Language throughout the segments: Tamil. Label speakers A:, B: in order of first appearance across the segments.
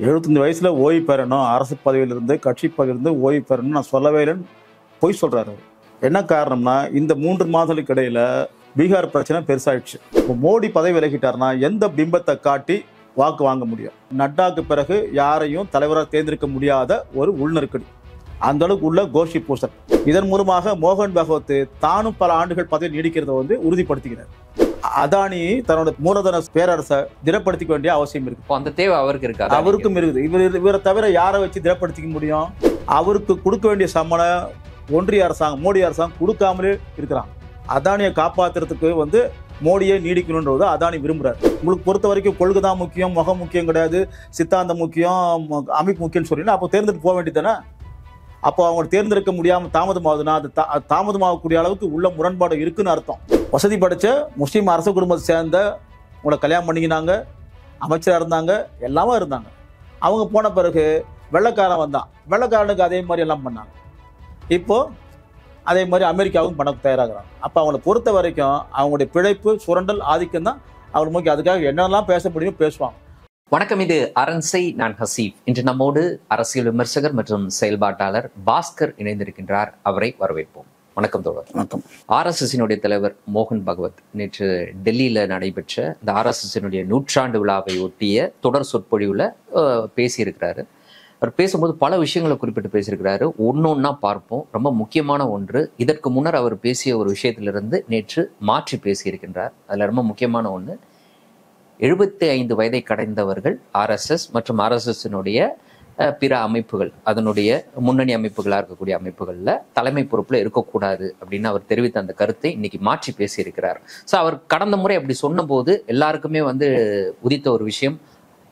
A: 75 வயசுல ஓய்வு பெறணும், அரசு பதவியிலிருந்து கட்சி பதவியிலிருந்து ஓய்வு பெறணும் நான் சொல்லவே இல்லைன்னு பொய் சொல்றாரு அவர். என்ன காரணம்னா இந்த 3 மாதங்களுக்கு இடையில பீகார் பிரச்சனை பெருசாயிடுச்சு. இப்போ மோடி பதவி விலகிட்டார்னா எந்த பிம்பத்தை காட்டி வாக்கு வாங்க முடியும்? நட்டாக்கு பிறகு யாரையும் தலைவராக தேர்ந்தெடுக்க முடியாத ஒரு உள்நெருக்கடி, அந்த அளவுக்கு உள்ள கோஷி பூசல். இதன் மூலமாக மோகன் பகவத் தானும் பல ஆண்டுகள் பதவி நீடிக்கிறத உறுதிப்படுத்துகிறார். அதானி தன்னோட மூலதன பேரரசை திடப்படுத்திக்க வேண்டிய அவசியம் இருக்கு.
B: அந்த தேவை அவருக்கு இருக்கு,
A: அவருக்கும் இருக்குது. இவரை தவிர யாரை வச்சு திடப்படுத்திக்க முடியும்? அவருக்கு கொடுக்க வேண்டிய சம்பளம் ஒன்றிய அரசாங்கம், மோடி அரசாங்கம் கொடுக்காமலே இருக்கிறாங்க. அதானியை காப்பாற்றுறதுக்கு மோடியை நீடிக்கணுன்றது அதானி விரும்புறாரு. உங்களுக்கு பொறுத்த வரைக்கும் கொள்கை தான் முக்கியம், முகம் முக்கியம் கிடையாது, சித்தாந்தம் முக்கியம், அமைப்பு முக்கியம்னு சொல்லினா அப்போ தேர்ந்தெடுத்து போக வேண்டியதானே? அப்போ அவங்க தேர்ந்தெடுக்க முடியாமல் தாமதமாகுதுன்னா அது தாமதமாகக்கூடிய அளவுக்கு உள்ள முரண்பாடு இருக்குன்னு அர்த்தம். வசதி படைச்ச முஸ்லீம் அரச குடும்பத்தை சேர்ந்த உங்களை கல்யாணம் பண்ணிக்கினாங்க, அமைச்சராக இருந்தாங்க, எல்லாமே இருந்தாங்க. அவங்க போன பிறகு வெள்ளைக்காரன் வந்தான், வெள்ளைக்காரனுக்கு அதே மாதிரி எல்லாம் பண்ணாங்க. இப்போ அதே மாதிரி அமெரிக்காவும் பண்ண தயாராகிறாங்க. அப்போ அவங்கள பொறுத்த வரைக்கும் அவங்களுடைய பிழைப்பு சுரண்டல் ஆதிக்கம் தான் அவங்க முக்கியம். அதுக்காக என்னெல்லாம் பேச முடியுமோ பேசுவாங்க.
B: வணக்கம், இது அரண்சை. நான் ஹசீப். இன்று நம்மோடு அரசியல் விமர்சகர் மற்றும் செயல்பாட்டாளர் பாஸ்கர் இணைந்திருக்கின்றார். அவரை வரவேற்போம். வணக்கம் தோழர்.
A: வணக்கம்.
B: RSSனுடைய தலைவர் மோகன் பகவத் நேற்று டெல்லியில் நடைபெற்ற இந்த RSSனுடைய 100ஆண்டு விழாவை ஒட்டிய தொடர் சொற்பொழிவில் பேசியிருக்கிறாரு. அவர் பேசும்போது பல விஷயங்களை குறிப்பிட்டு பேசியிருக்கிறாரு. ஒன்னொன்னா பார்ப்போம். ரொம்ப முக்கியமான ஒன்று, இதற்கு முன்னர் அவர் பேசிய ஒரு விஷயத்திலிருந்து நேற்று மாற்றி பேசியிருக்கின்றார். அதில் ரொம்ப முக்கியமான ஒன்று, 75 வயதை கடைந்தவர்கள் RSS மற்றும் RSSனுடைய பிற அமைப்புகள், அதனுடைய முன்னணி அமைப்புகளாக இருக்கக்கூடிய அமைப்புகளில் தலைமை பொறுப்பில் இருக்கக்கூடாது அப்படின்னு அவர் தெரிவித்த அந்த கருத்தை இன்னைக்கு மாற்றி பேசியிருக்கிறார். ஸோ அவர் கடந்த முறை அப்படி சொன்னபோது எல்லாருக்குமே உதித்த ஒரு விஷயம்,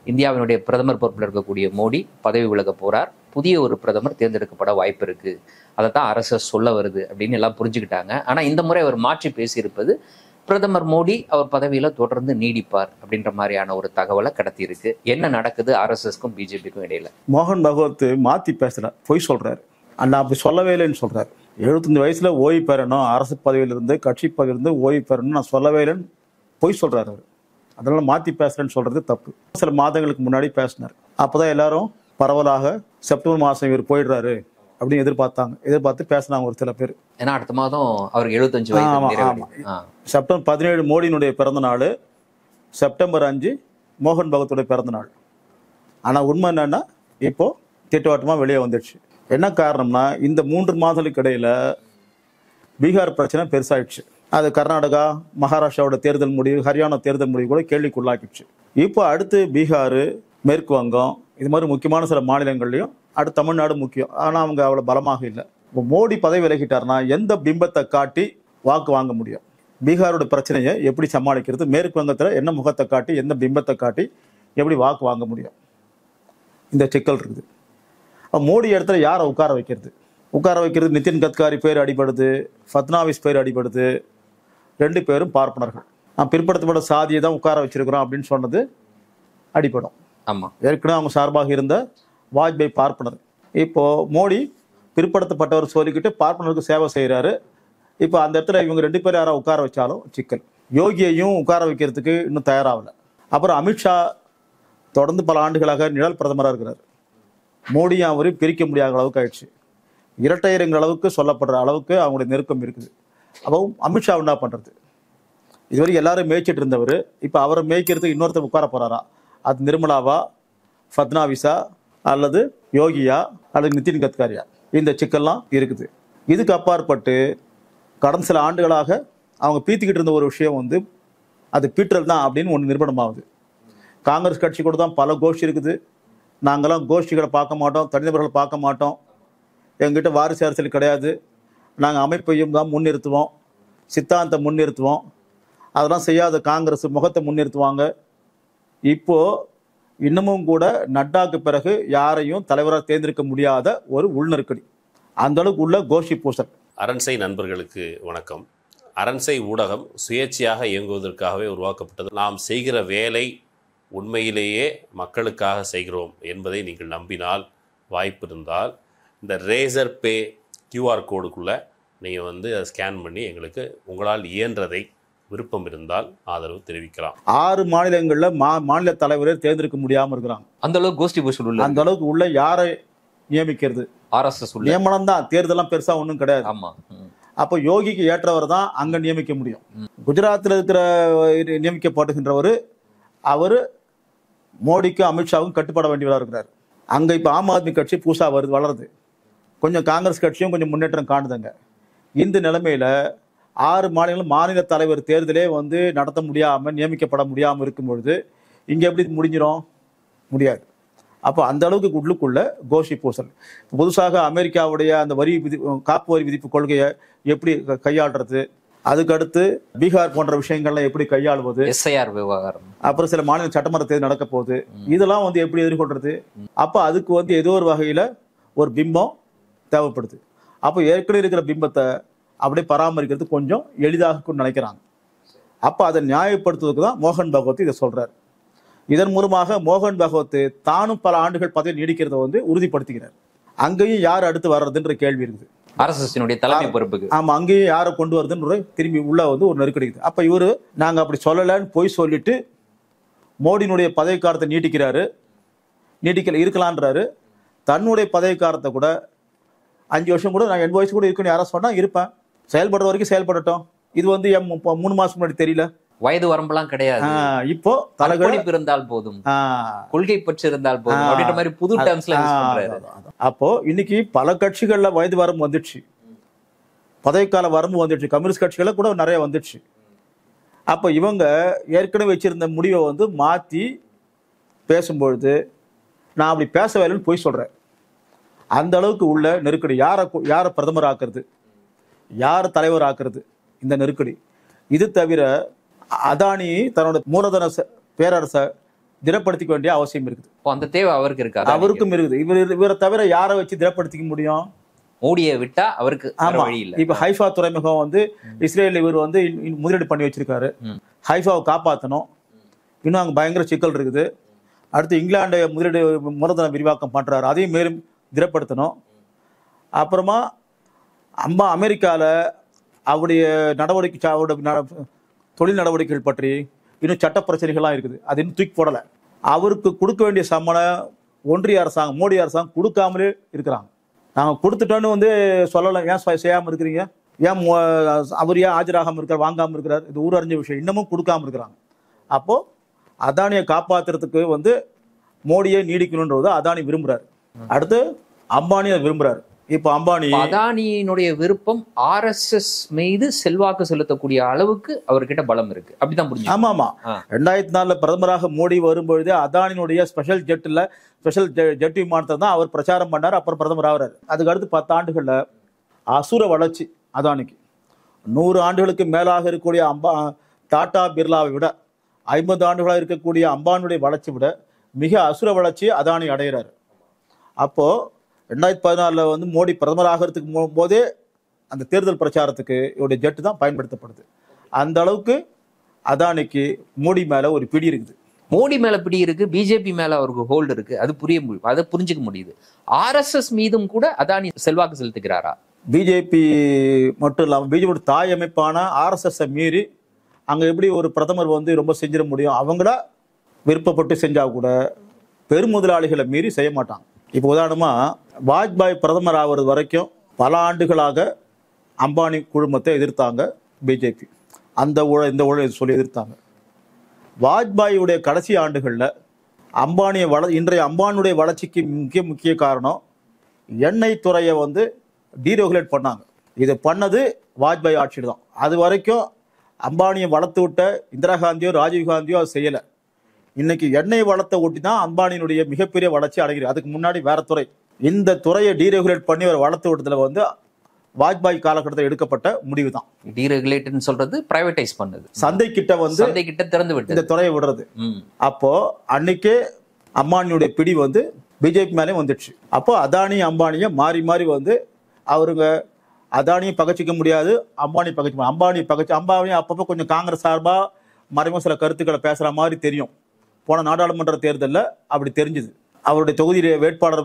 B: இந்தியாவினுடைய பிரதமர் பொறுப்பில் இருக்கக்கூடிய மோடி பதவி விலக போறார், புதிய ஒரு பிரதமர் தேர்ந்தெடுக்கப்பட வாய்ப்பு இருக்கு, அதை தான் RSS சொல்ல வருது அப்படின்னு எல்லாம் புரிஞ்சுக்கிட்டாங்க. ஆனால் இந்த முறை அவர் மாற்றி பேசியிருப்பது, பிரதமர் மோடி அவர் பதவியில தொடர்ந்து நீடிப்பார் அப்படின்ற மாதிரியான ஒரு தகவலை கடத்தி இருக்கு. என்ன நடக்குது RSSக்கும் பிஜேபிக்கும் இடையில?
A: மோகன் பகவத் மாத்தி பேசுறார், பொய் சொல்றாரு. அண்ணா அப்படி சொல்லவே இல்லைன்னு சொல்றாரு. 75 வயசுல ஓய்வு பெறணும், அரசு பதவியிலிருந்து கட்சி பதவியிலிருந்து ஓய்வு பெறணும் நான் சொல்லவே இல்லைன்னு பொய் சொல்றாரு அவர். அதனால மாத்தி பேசுறேன்னு சொல்றது தப்பு. சில மாதங்களுக்கு முன்னாடி பேசினார். அப்போதான் எல்லாரும் பரவலாக செப்டம்பர் மாதம் இவர் போயிடுறாரு அப்படின்னு எதிர்பார்த்து பேசினாங்க ஒரு சில பேர்.
B: ஏன்னா அடுத்த மாதம் அவருக்கு 75 வயது.
A: செப்டம்பர் 17 மோடியினுடைய பிறந்த நாள், செப்டம்பர் 5 மோகன் பகவத்துடைய பிறந்த நாள். ஆனால் உண்மை என்னன்னா இப்போ திட்டவட்டமாக வெளியே வந்துடுச்சு. என்ன காரணம்னா இந்த 3 மாதங்களுக்கு இடையில பீகார் பிரச்சனை பெருசாயிடுச்சு. அது கர்நாடகா, மகாராஷ்டிராவோட தேர்தல் முடிவு, ஹரியானா தேர்தல் முடிவு கூட கேள்விக்குள்ளாக்கிடுச்சு. இப்போ அடுத்து பீகார், மேற்கு வங்கம், இது மாதிரி முக்கியமான சில மாநிலங்கள்லையும், அடுத்து தமிழ்நாடு முக்கியம். ஆனால் அவங்க அவ்வளோ பலமாக இல்லை. இப்போ மோடி பதவி விலகிட்டார்னா எந்த பிம்பத்தை காட்டி வாக்கு வாங்க முடியும்? பீகாரோட பிரச்சனையை எப்படி சமாளிக்கிறது? மேற்கு வங்கத்தில் என்ன முகத்தை காட்டி, எந்த பிம்பத்தை காட்டி எப்படி வாக்கு வாங்க முடியும்? இந்த சிக்கல் இருக்குது. மோடி இடத்துல யாரை உட்கார வைக்கிறது? நிதின் கட்காரி பேர் அடிபடுது, ஃபட்னாவிஸ் பேர் அடிபடுது. 2 பேரும் பார்ப்பனர்கள். பிற்படுத்தப்பட்ட சாதியை தான் உட்கார வச்சிருக்கிறோம் அப்படின்னு சொன்னது அடிபடும்.
B: ஆமாம்,
A: ஏற்கனவே அவங்க சார்பாக இருந்த வாஜ்பாய் பார்ப்பனர். இப்போ மோடி பிற்படுத்தப்பட்டவர் சொல்லிக்கிட்டு பார்ப்பனருக்கு சேவை செய்கிறாரு. இப்போ அந்த இடத்துல இவங்க 2 பேர் யாராவது உட்கார வச்சாலும் சிக்கல். யோகியையும் உட்கார வைக்கிறதுக்கு இன்னும் தயாராகலை. அப்புறம் அமித்ஷா தொடர்ந்து பல ஆண்டுகளாக நிழல் பிரதமராக இருக்கிறார். மோடியும் அவரையும் பிரிக்க முடியாத அளவுக்கு ஆயிடுச்சு. இரட்டையருங்கிற அளவுக்கு சொல்லப்படுற அளவுக்கு அவங்களுடைய நெருக்கம் இருக்குது. அப்போ அமித்ஷா என்ன பண்ணுறது? இதுவரைக்கும் எல்லாரும் மேய்ச்சிட்டு இருந்தவர் இப்போ அவரை மேய்க்கிறதுக்கு இன்னொருத்தர் உட்கார போகிறாரா? அது நிர்மலாவா, ஃபட்னாவிஸா, அல்லது யோகியா, அல்லது நிதின் கட்காரியா? இந்த சிக்கல்லாம் இருக்குது. இதுக்கு அப்பாற்பட்டு கடந்த சில ஆண்டுகளாக அவங்க பீத்திக்கிட்டு இருந்த ஒரு விஷயம் அது பீற்றல் தான் அப்படின்னு ஒன்று நிரூபணமாகுது. காங்கிரஸ் கட்சி கூட தான் பல கோஷ்டி இருக்குது. நாங்கள்லாம் கோஷ்டிகளை பார்க்க மாட்டோம், தனிநபர்களை பார்க்க மாட்டோம், எங்கிட்ட வாரிசு அரசியல் கிடையாது, நாங்கள் அமைப்பையும் தான் முன்னிறுத்துவோம், சித்தாந்தத்தை முன்னிறுத்துவோம். அதெல்லாம் செய்யாத காங்கிரஸ் முகத்தை முன்னிறுத்துவாங்க. இப்போது இன்னமும் கூட நட்டாக்கு பிறகு யாரையும் தலைவராக தேர்ந்தெடுக்க முடியாத ஒரு உள்நெருக்கடி, அந்த அளவுக்கு உள்ள கோஷி பூசல்.
C: அரண்சை நண்பர்களுக்கு வணக்கம். அரண்சை ஊடகம் சுயேட்சையாக இயங்குவதற்காகவே உருவாக்கப்பட்டது. நாம் செய்கிற வேலை உண்மையிலேயே மக்களுக்காக செய்கிறோம் என்பதை நீங்கள் நம்பினால், வாய்ப்பு இருந்தால் இந்த ரேசர் பே QR கோடுக்குள்ளே நீங்கள் அதை ஸ்கேன் பண்ணி எங்களுக்கு உங்களால் இயன்றதை விருப்பம் இருந்தால் ஆதரவு தெரிவிக்கலாம்.
A: 6 மாநிலங்கள்ல மாநில தலைவரை தேர்ந்தெடுக்க முடியாம இருக்கிறாங்க.
B: அந்த அளவுக்கு கோஷ்டி பூஷல் உள்ள,
A: அந்த அளவுக்கு உள்ள யாரை நியமிக்கிறது?
B: RSS உள்ள
A: நியமனம் தான், தேர்தலாம் பெருசா ஒண்ணும் கிடையாது.
B: ஆமா.
A: அப்போ யோகிக்கு ஏற்றவர் தான் அங்க நியமிக்க முடியும். குஜராத்தில் இருக்கிற நியமிக்கப்படுகின்றவர் அவரு மோடிக்கும் அமித்ஷாவுக்கும் கட்டுப்பட வேண்டியவராக இருக்கிறார். அங்க இப்ப ஆம் ஆத்மி கட்சி பூசா வளருது, கொஞ்சம் காங்கிரஸ் கட்சியும் கொஞ்சம் முன்னேற்றம் காணுதுங்க. இந்த நிலைமையில 6 மாநிலங்களும் மாநில தலைவர் தேர்தலே வந்து நடத்த முடியாம நியமிக்கப்பட முடியாம இருக்கும் பொழுது இங்க எப்படி முடிஞ்சிடும்? முடியாது. அப்போ அந்த அளவுக்கு உள்ளுக்குள்ள கோஷ்டி பூசல். புதுசாக அமெரிக்காவுடைய அந்த காப்பு வரி விதிப்பு கொள்கையை எப்படி கையாளுறது, அதுக்கடுத்து பீகார் போன்ற விஷயங்கள்லாம் எப்படி கையாளுவது,
B: SIR விவகாரம்,
A: அப்புறம் சில மாநில சட்டமன்ற தேர்தல் நடக்க போகுது, இதெல்லாம் வந்து எப்படி எதிர்கொள்றது? அப்போ அதுக்கு வந்து ஏதோ ஒரு வகையில ஒரு பிம்பம் தேவைப்படுது. அப்போ ஏற்கனவே இருக்கிற பிம்பத்தை அப்படியே பராமரிக்கிறது கொஞ்சம் எளிதாக நினைக்கிறாங்க. அப்போ அதை நியாயப்படுத்துவதற்கு தான் மோகன் பகவத் இதை சொல்றாரு. இதன் மூலமாக மோகன் பகவத் தானும் பல ஆண்டுகள் பதவி நீடிக்கிறத வந்து உறுதிப்படுத்துகிறார். அங்கேயும் யார் அடுத்து வர்றதுன்ற கேள்வி இருக்குது.
B: RSS தலைமை பொறுப்புக்கு.
A: ஆமா, அங்கேயும் யாரை கொண்டு வருதுன்னு திரும்பி உள்ள வந்து ஒரு நெருக்கடி. அப்ப இவரு நாங்க அப்படி சொல்லலன்னு போய் சொல்லிட்டு மோடியினுடைய பதவிக்காலத்தை இருக்கலான்றாரு. தன்னுடைய பதவிக்காலத்தை கூட 5 வருஷம் கூட நான் 80 வயசு கூட இருக்குன்னு யாரும் சொன்னா இருப்பேன், செயல்படுற வரைக்கும் செயல்படட்டும். இது வந்து 3 மாசம் முன்னாடி தெரியல,
B: வயது வரம்பெல்லாம் கிடையாது, இப்போ தலைவலிப்பு இருந்தால் போதும், கொள்கை பற்று இருந்தால் போதும் அப்படின்ற மாதிரி புது டேர்ம்ஸ்ல யூஸ் பண்றாரு.
A: அப்போ இன்னைக்கு பல கட்சிகள்ல வயது வரம்பு வந்துடுச்சு, பதவிக்கால வரம்பு வந்துடுச்சு, கம்யூனிஸ்ட் கட்சிகள கூட நிறைய வந்துடுச்சு. அப்போ இவங்க ஏற்கனவே வச்சிருந்த முடிவை வந்து மாத்தி பேசும்பொழுது நான் அப்படி பேச வேலைன்னு போய் சொல்றேன். அந்த அளவுக்கு உள்ள நெருக்கடி. யாரை பிரதமர் ஆக்குறது, யார் தலைவர் ஆக்குறது, இந்த நெருக்கடி. இது தவிர அதானி தன்னோட மூலதன பேரரசை திடப்படுத்திக்க வேண்டிய அவசியம் இருக்குது.
B: அந்த தேவை அவருக்கு இருக்கு,
A: அவருக்கும் இருக்குது. இவரை தவிர யாரை வச்சு திடப்படுத்திக்க முடியும்?
B: மோடியை விட்டா அவருக்கு வழி இல்ல.
A: இப்ப ஹைஃபா துறைமுகம் வந்து இஸ்ரேல் இவர் வந்து முதலீடு பண்ணி வச்சிருக்காரு. ஹைஃபாவை காப்பாற்றணும், இன்னும் அங்க பயங்கர சிக்கல் இருக்குது. அடுத்து இங்கிலாந்து மூலதன விரிவாக்கம் பண்றாரு, அதையும் மேலும் திடப்படுத்தணும். அப்புறமா அமெரிக்கால அவருடைய நடவடிக்கை, அவருடைய தொழில் நடவடிக்கைகள் பற்றி இன்னும் சட்ட பிரச்சனைகள்லாம் இருக்குது, அது இன்னும் தூக்கி போடலை. அவருக்கு கொடுக்க வேண்டிய சம்பளம் ஒன்றிய அரசாங்கம், மோடி அரசாங்கம் கொடுக்காமலே இருக்கிறாங்க. நாங்கள் கொடுத்துட்டோன்னு வந்து சொல்லலை, ஏன் செய்யாமல் இருக்கிறீங்க, ஏன் அவர் ஏன் ஆஜராகாமல் இருக்கார், வாங்காமல் இருக்கிறார், இது ஊர் அறிஞ்ச விஷயம். இன்னமும் கொடுக்காம இருக்கிறாங்க. அப்போ அதானியை காப்பாற்றுறதுக்கு வந்து மோடியை நீடிக்கணுன்றத அதானி விரும்புறாரு. அடுத்து அம்பானியை விரும்புறாரு. இப்ப
B: அதானியினுடைய விருப்பம் RSS மீது செல்வாக்கு செலுத்தக்கூடிய அளவுக்கு அவர்கிட்ட பலம் இருக்கு, அப்படிதான் புரிஞ்சு.
A: ஆமா, 2004 பிரதமராக மோடி வரும்பொழுது அதானியினுடைய ஸ்பெஷல் ஜெட் விமானத்தை தான் அவர் பிரச்சாரம் பண்ணார். அப்புறம் பிரதமர் ஆகிறார். அதுக்கு அடுத்து 10 ஆண்டுகள்ல அசுர வளர்ச்சி அதானிக்கு. 100 ஆண்டுகளுக்கு மேலாக இருக்கக்கூடிய டாடா பிர்லாவை விட 50 ஆண்டுகளாக இருக்கக்கூடிய அம்பானியுடைய வளர்ச்சி விட மிக அசுர வளர்ச்சி அதானி அடைகிறாரு. அப்போ 2014 வந்து மோடி பிரதமர் ஆகிறதுக்கு போதே அந்த தேர்தல் பிரச்சாரத்துக்கு இவருடைய ஜெட்டு தான் பயன்படுத்தப்படுது. அந்த அளவுக்கு அதானிக்கு மோடி மேல ஒரு பிடி இருக்குது.
B: மோடி மேல பிடி இருக்கு, பிஜேபி மேல அவருக்கு ஹோல்டு இருக்கு, அது அதை புரிஞ்சுக்க முடியுது. RSS மீதும் கூட அதானி செல்வாக்கு செலுத்துகிறாரா?
A: பிஜேபி மட்டும் இல்லாமல் பிஜேபி தாய் அமைப்பான RSS மீறி அங்க எப்படி ஒரு பிரதமர் வந்து ரொம்ப செஞ்சிட முடியும்? அவங்கள விருப்பப்பட்டு செஞ்சா கூட பெருமுதலாளிகளை மீறி செய்ய மாட்டாங்க. இப்போ உதாரணமா வாஜ்பாய் பிரதமர் ஆவது வரைக்கும் பல ஆண்டுகளாக அம்பானி குழுமத்தை எதிர்த்தாங்க பிஜேபி. இந்த ஊழல் சொல்லி எதிர்த்தாங்க. வாஜ்பாயுடைய கடைசி ஆண்டுகளில் இன்றைய அம்பானியுடைய வளர்ச்சிக்கு முக்கிய காரணம் எண்ணெய் துறையை வந்து டீரெகுலேட் பண்ணாங்க. இது பண்ணது வாஜ்பாய் ஆட்சியில் தான். அது வரைக்கும் அம்பானியை வளர்த்து விட்ட இந்திரா காந்தியோ ராஜீவ் காந்தியோ அது செய்யலை. இன்னைக்கு எண்ணெய் வளத்தை ஒட்டி தான் அம்பானியினுடைய மிகப்பெரிய வளர்ச்சி அடைகிறது. அதுக்கு முன்னாடி வேற துறை. இந்த துறையை டீரெகுலேட் பண்ணி ஒரு வளர்த்து விட்டதுல வந்து வாஜ்பாய் காலகட்டத்தில் எடுக்கப்பட்ட முடிவு தான்.
B: டீரெகுலேட்னு சொல்றது பிரைவேடைஸ் பண்ணது,
A: சந்தை கிட்ட திறந்து விட்டு இந்த துறையை விடுறது. அப்போ அன்னைக்கே அம்பானியுடைய பிடி வந்து பிஜேபி மேலே வந்துடுச்சு. அப்போ அதானி அம்பானியை மாறி மாறி வந்து அவருங்க அதானியை பகச்சிக்க முடியாது, அம்பானி அப்பப்போ கொஞ்சம் காங்கிரஸ் சார்பா மறைமுக சில கருத்துக்களை பேசுற மாதிரி தெரியும். போன நாடாளுமன்ற தேர்தலில் அப்படி தெரிஞ்சுது. அவருடைய தொகுதியில வேட்பாளர்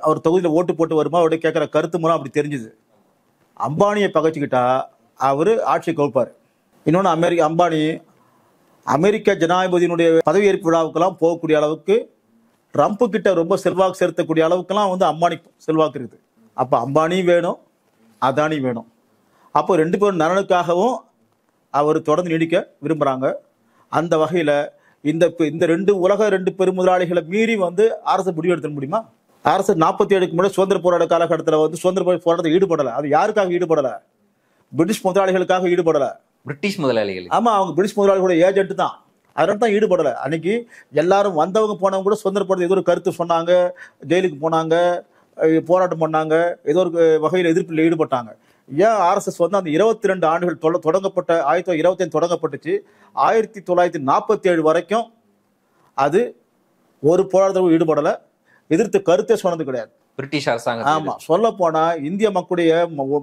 A: அவர் தொகுதியில ஓட்டு போட்டு வருமா அவருடைய கேட்கிற கருத்து மூலம் அப்படி தெரிஞ்சுது. அம்பானியை பகைச்சிக்கிட்டா அவரு ஆட்சி கவுப்பாரு. இன்னொன்று அம்பானி அமெரிக்க ஜனாதிபதியினுடைய பதவியேற்பு விழாவுக்கெல்லாம் போகக்கூடிய அளவுக்கு ட்ரம்ப்பு கிட்ட ரொம்ப செல்வாக்கு செலுத்தக்கூடிய அளவுக்குலாம் வந்து அம்பானி செல்வாக்கு இருக்குது. அப்போ அம்பானி வேணும், அதானி வேணும். அப்போ ரெண்டு பேரும் நலனுக்காகவும் அவர் தொடர்ந்து நீடிக்க விரும்புகிறாங்க. அந்த வகையில் இந்த ரெண்டு பெருமுதலாளிகளை மீறி வந்து அரசு முடிவு எடுத்துட முடியுமா? அரசு 47க்கு முன்னாடி சுதந்திர போராட்ட காலகட்டத்தில் வந்து சுதந்திர போராட்டத்தில் ஈடுபடலை. அது யாருக்காக ஈடுபடலை? பிரிட்டிஷ் முதலாளிகளுக்காக ஈடுபடலை.
B: பிரிட்டிஷ் முதலாளிகள்.
A: ஆமா, அவங்க பிரிட்டிஷ் முதலாளிகளோட ஏஜென்ட் தான். அதனால தான் ஈடுபடலை. அன்னைக்கு எல்லாரும் வந்தவங்க போனவங்க கூட சுதந்திர போராட்டத்தில் ஏதோ ஒரு கருத்து சொன்னாங்க, ஜெயிலுக்கு போனாங்க, போராட்டம் பண்ணாங்க, ஏதோ ஒரு வகையில் எதிர்ப்பில் ஈடுபட்டாங்க. ஏன் ஆர்எஸ்எஸ் வந்து அந்த 22 ஆண்டுகள் தொடங்கப்பட்ட 1925 தொடங்கப்பட்டுச்சு, 1947 வரைக்கும் அது ஒரு போராட்டத்தில் ஈடுபடலை, எதிர்த்து கருத்தே சொன்னது கிடையாது
B: பிரிட்டிஷ் அரசாங்கம்.
A: ஆமா, சொல்ல போனா இந்திய மக்களுடைய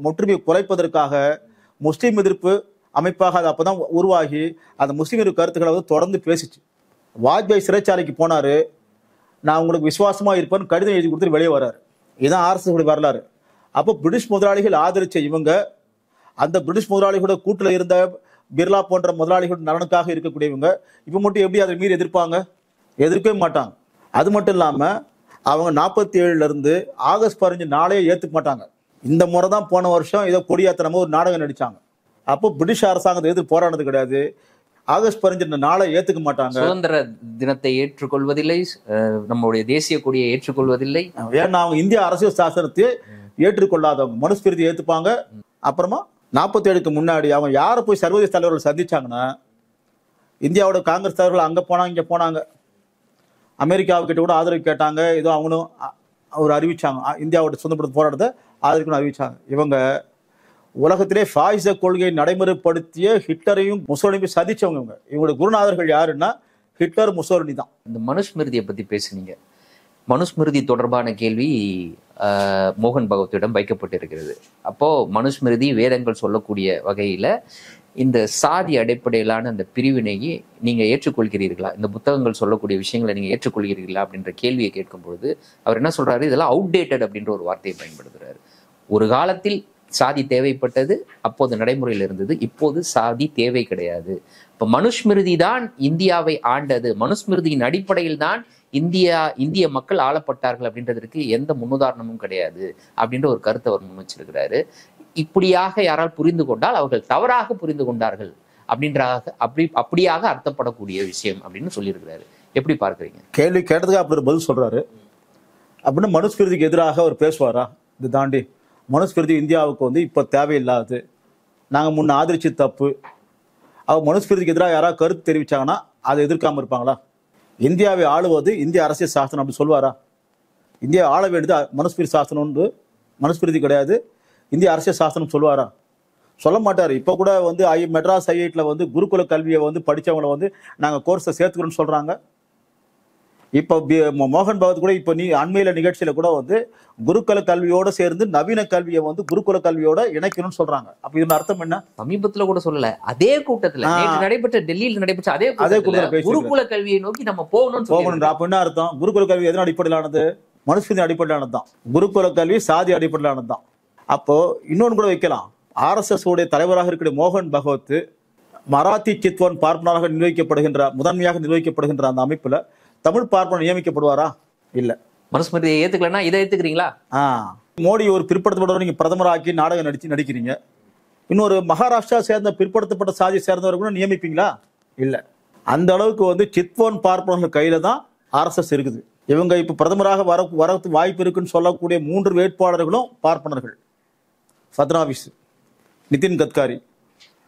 A: ஒற்றுமையை குறைப்பதற்காக முஸ்லீம் எதிர்ப்பு அமைப்பாக அது அப்பதான் உருவாகி அந்த முஸ்லீம் எதிர்ப்பு கருத்துக்களை வந்து தொடர்ந்து பேசிச்சு. வாஜ்பாய் சிறைச்சாலைக்கு போனாரு, நான் உங்களுக்கு விசுவாசமா இருப்பேன்னு கடிதம் எழுதி கொடுத்துட்டு வெளியே வர்றாரு. இதுதான் ஆர்எஸ்எஸ் வரலாறு. அப்போ பிரிட்டிஷ் முதலாளிகள் ஆதரிச்ச இவங்க அந்த பிரிட்டிஷ் முதலாளிகளோட கூட்டில் இருந்த பிர்லா போன்ற முதலாளிகளோட நலனுக்காக இருக்கக்கூடியவங்க இப்போ மட்டும் எப்படி அதை மீறி எதிர்ப்பாங்க? எதிர்க்கவே மாட்டாங்க. அது மட்டும் இல்லாமல் அவங்க 47 ஆகஸ்ட் 15 நாளையே ஏற்றுக்க மாட்டாங்க. இந்த முறை தான் போன வருஷம் ஏதோ கொடியாத்திரமா ஒரு நாடகம் நடிச்சாங்க. அப்போ பிரிட்டிஷ் அரசாங்கத்தை எதிர்த்து போராடுறது கிடையாது. ஆகஸ்ட் 15 நாளை ஏற்றுக்க மாட்டாங்க.
B: சுதந்திர தினத்தை ஏற்றுக்கொள்வதில்லை, நம்மளுடைய தேசிய கொடியை ஏற்றுக்கொள்வதில்லை.
A: ஏன்னா அவங்க இந்திய அரசியல் சாசனத்தை ஏற்றுக்கொள்ளாதவங்க, மனுஸ்மிருதி ஏற்றுப்பாங்க. அப்புறமா 47க்கு முன்னாடி அவங்க யாரை போய் சர்வதேச தலைவர்கள் சந்திச்சாங்கன்னா, இந்தியாவோட காங்கிரஸ் தலைவர்கள் அங்கே போனாங்க, இங்கே போனாங்க, அமெரிக்காவுக்கிட்ட கூட ஆதரவு கேட்டாங்க. ஏதோ அவங்களும் அவர் அறிவிச்சாங்க, இந்தியாவோட சுதந்திர போராட்டத்தை ஆதரிக்கணும்னு அறிவிச்சாங்க. இவங்க உலகத்திலே பாசிச கொள்கையை நடைமுறைப்படுத்திய ஹிட்லரையும் முசோலினியும் சதிச்சவங்க. இவங்களுடைய குருநாதர்கள் யாருன்னா ஹிட்லர், முசோலினி தான்.
B: இந்த மனுஸ்மிருதியை பத்தி பேசுனீங்க. மனுஸ்மிருதி தொடர்பான கேள்வி மோகன் பகவத்திடம் வைக்கப்பட்டிருக்கிறது. அப்போ மனுஸ்மிருதி வேதங்கள் சொல்லக்கூடிய வகையில இந்த சாதி அடிப்படையிலான அந்த பிரிவினையை நீங்க ஏற்றுக்கொள்கிறீர்களா, இந்த புத்தகங்கள் சொல்லக்கூடிய விஷயங்களை நீங்க ஏற்றுக்கொள்கிறீர்களா அப்படின்ற கேள்வியை கேட்கும் பொழுது அவர் என்ன சொல்றாரு, இதெல்லாம் அவுடேட்டட் அப்படின்ற ஒரு வார்த்தையை பயன்படுத்துறாரு. ஒரு காலத்தில் சாதி தேவைப்பட்டது, அப்போது நடைமுறையில் இருந்தது, இப்போது சாதி தேவை கிடையாது. இப்ப மனுஸ்மிருதி தான் இந்தியாவை ஆண்டது, மனுஸ்மிருதியின் அடிப்படையில் தான் இந்திய மக்கள் ஆளப்பட்டார்கள் அப்படின்றதுக்கு எந்த முன்னுதாரணமும் கிடையாது அப்படின்ற ஒரு கருத்தை அவர் முன் வச்சிருக்கிறாரு. இப்படியாக யாரால் புரிந்து கொண்டால் அவர்கள் தவறாக புரிந்து கொண்டார்கள் அப்படியாக அர்த்தப்படக்கூடிய விஷயம் அப்படின்னு சொல்லியிருக்கிறாரு. எப்படி பார்க்குறீங்க?
A: கேள்வி கேட்டதுக்கு அப்படி ஒரு பதில் சொல்றாரு. அப்படின்னு மனுஸ்மிருதிக்கு எதிராக அவர் பேசுவாரா? இது தாண்டி மனுஸ்மிருதி இந்தியாவுக்கு வந்து இப்போ தேவையில்லாது, நாங்கள் முன்ன ஆதரிச்சு தப்பு. அவர் மனுஸ்மிருதிக்கு எதிராக யாராவது கருத்து தெரிவிச்சாங்கன்னா அதை எதிர்க்காம இருப்பாங்களா? இந்தியாவை ஆளுவது இந்திய அரசியல் சாசனம் அப்படி சொல்வாரா? இந்தியா ஆள வேண்டியது மனுஸ்மிருதி சாசனம், மனுஸ்மிருதி கிடையாது, இந்திய அரசியல் சாசனம் சொல்வாரா? சொல்ல மாட்டார். இப்போ கூட வந்து மெட்ராஸ் ஐஐடியில் வந்து குருகுல கல்வியை வந்து படித்தவங்களை வந்து நாங்கள் கோர்ஸை சேர்த்துக்கிறோன்னு சொல்கிறாங்க. இப்போ மோகன் பகவத் கூட இப்போ அண்மையில நிகழ்ச்சியில் கூட வந்து குருகுல கல்வியோட சேர்ந்து நவீன கல்வியை வந்து குருகுல கல்வியோட இணைக்கணும்னு சொல்றாங்க. அப்ப இதன் அர்த்தம் என்ன?
B: சமீபத்துல கூட சொல்லல, அதே கூட்டத்துல நடைபெற்ற டெல்லியில் நடைபெற்ற அதே கூட்டத்துல குருகுல கல்வியை நோக்கி நம்ம போகணும்.
A: அப்ப என்ன அர்த்தம்? குருகுல கல்வி எதன் அடிப்படையிலானது? மனுஸ்மிருதி அடிப்படையிலானது தான். குருகுல கல்வி சாதி அடிப்படையிலானது தான். அப்போ இன்னொன்று கூட வைக்கலாம். ஆர்எஸ்எஸ் உடைய தலைவராக இருக்கிற மோகன் பகவத் மராத்தி சித்வான் பார்ப்பனராக முதன்மையாக நிர்வகிக்கப்படுகின்ற அந்த அமைப்புல தமிழ் பார்ப்பனர் நியமிக்கப்படுவாரா? இல்ல.
B: மனுஸ்மிருதியை ஏத்துக்கலன்னா இதை ஏத்துக்கிறீங்களா?
A: மோடி ஒரு பிற்படுத்தப்பட்டவர் நீங்க பிரதமராக்கி நாடகம் நடிக்கிறீங்க. இன்னொரு மகாராஷ்டிரா சேர்ந்த பிற்படுத்தப்பட்ட சாதி சேர்ந்தவர் கூட நியமிப்பீங்களா? இல்ல. அந்த அளவுக்கு வந்து சித்வான் பார்ப்பனர்கள் கையில தான் ஆர்எஸ்எஸ் இருக்குது. இவங்க இப்ப பிரதமராக வர வாய்ப்பு இருக்குன்னு சொல்லக்கூடிய 3 வேட்பாளர்களும் பார்ப்பனர்கள். ஃபட்னாவிஸ், நிதின் கட்காரி,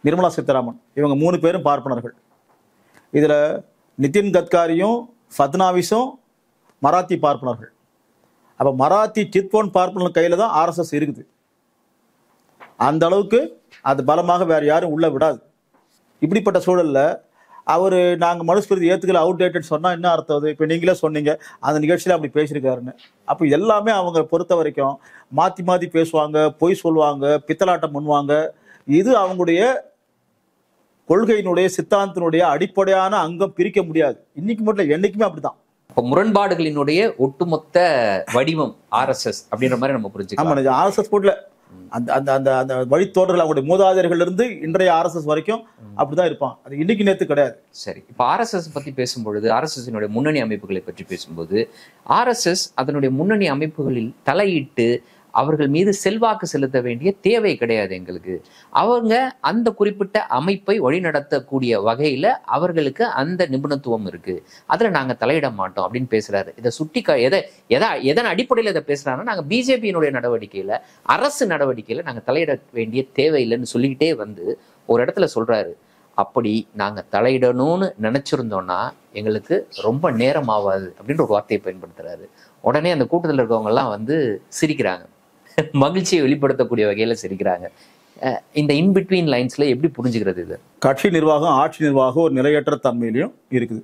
A: நிர்மலா சீதாராமன், இவங்க 3 பேரும் பார்ப்பனர்கள். இதுல நிதின் கட்காரியும் ஃபட்னாவிஸும் மராத்தி பார்ப்பனர்கள். அப்ப மராத்தி சித்வான் பார்ப்பனர்கள் கையில தான் ஆர்எஸ்எஸ் இருக்குது. அந்த அளவுக்கு அது பலமாக வேற யாரும் உள்ள விடாது. இப்படிப்பட்ட சூழல்ல அவரு நாங்க மனுஸ்மிருதி ஏத்துக்கல, அவுடேட்டட் சொன்னா என்ன அர்த்தம்? அது இப்ப நீங்களே சொன்னீங்க அந்த நிகழ்ச்சியில அப்படி பேசியிருக்காருன்னு. அப்ப எல்லாமே அவங்க பொறுத்த வரைக்கும் மாத்தி பேசுவாங்க, பொய் சொல்லுவாங்க, பித்தலாட்டம் பண்ணுவாங்க. இது அவங்களுடைய கொள்கையினுடைய சித்தாந்தத்தினுடைய அடிப்படையான அங்கம், பிரிக்க முடியாது. இன்னைக்கு மட்டும் என்னைக்குமே அப்படிதான்.
B: இப்போ முரண்பாடுகளினுடைய ஒட்டுமொத்த வடிவம் ஆர்எஸ்எஸ் அப்படின்ற மாதிரி நம்ம புரிஞ்சுக்கலாம்.
A: ஆர்எஸ்எஸ் போட்ல அந்த அந்த அந்த அந்த வழித்தோன்றல் அவங்களுடைய மூதாதையர்கள் இருந்து இன்றைய ஆர்எஸ்எஸ் வரைக்கும் அப்படிதான் இருப்பான். அது இன்னைக்கு நேத்து கிடையாது.
B: சரி, இப்போ ஆர்எஸ்எஸ் பத்தி பேசும்பொழுது, ஆர்எஸ்எஸ்னுடைய முன்னணி அமைப்புகளை பற்றி பேசும்போது, ஆர்எஸ்எஸ் அதனுடைய முன்னணி அமைப்புகளில் தலையிட்டு அவர்கள் மீது செல்வாக்கு செலுத்த வேண்டிய தேவை கிடையாது எங்களுக்கு. அவங்க அந்த குறிப்பிட்ட அமைப்பை வழிநடத்தக்கூடிய வகையில அவர்களுக்கு அந்த நிபுணத்துவம் இருக்கு, அதுல நாங்க தலையிட மாட்டோம் அப்படின்னு பேசுறாரு. இதை எதன் அடிப்படையில் இதை பேசுறாங்கன்னா, நாங்க பிஜேபியினுடைய நடவடிக்கையில, அரசு நடவடிக்கையில நாங்க தலையிட வேண்டிய தேவையில்லைன்னு சொல்லிக்கிட்டே வந்து ஒரு இடத்துல சொல்றாரு, அப்படி நாங்க தலையிடணும்னு நினைச்சிருந்தோம்னா எங்களுக்கு ரொம்ப நேரம் ஆகாது அப்படின்ற ஒரு வார்த்தையை பயன்படுத்துறாரு. உடனே அந்த கூட்டத்தில் இருக்கவங்க எல்லாம் வந்து சிரிக்கிறாங்க, மகிழ்ச்சியை வெளிப்படுத்தக்கூடிய வகையில சிரிக்கிறாங்க. இந்த இன்பிட்வீன் லைன்ஸ்ல எப்படி புரிஞ்சுக்கிறது இது?
A: கட்சி நிர்வாகம், ஆட்சி நிர்வாகம் ஒரு நிலையற்ற தன்மையிலையும் இருக்குது.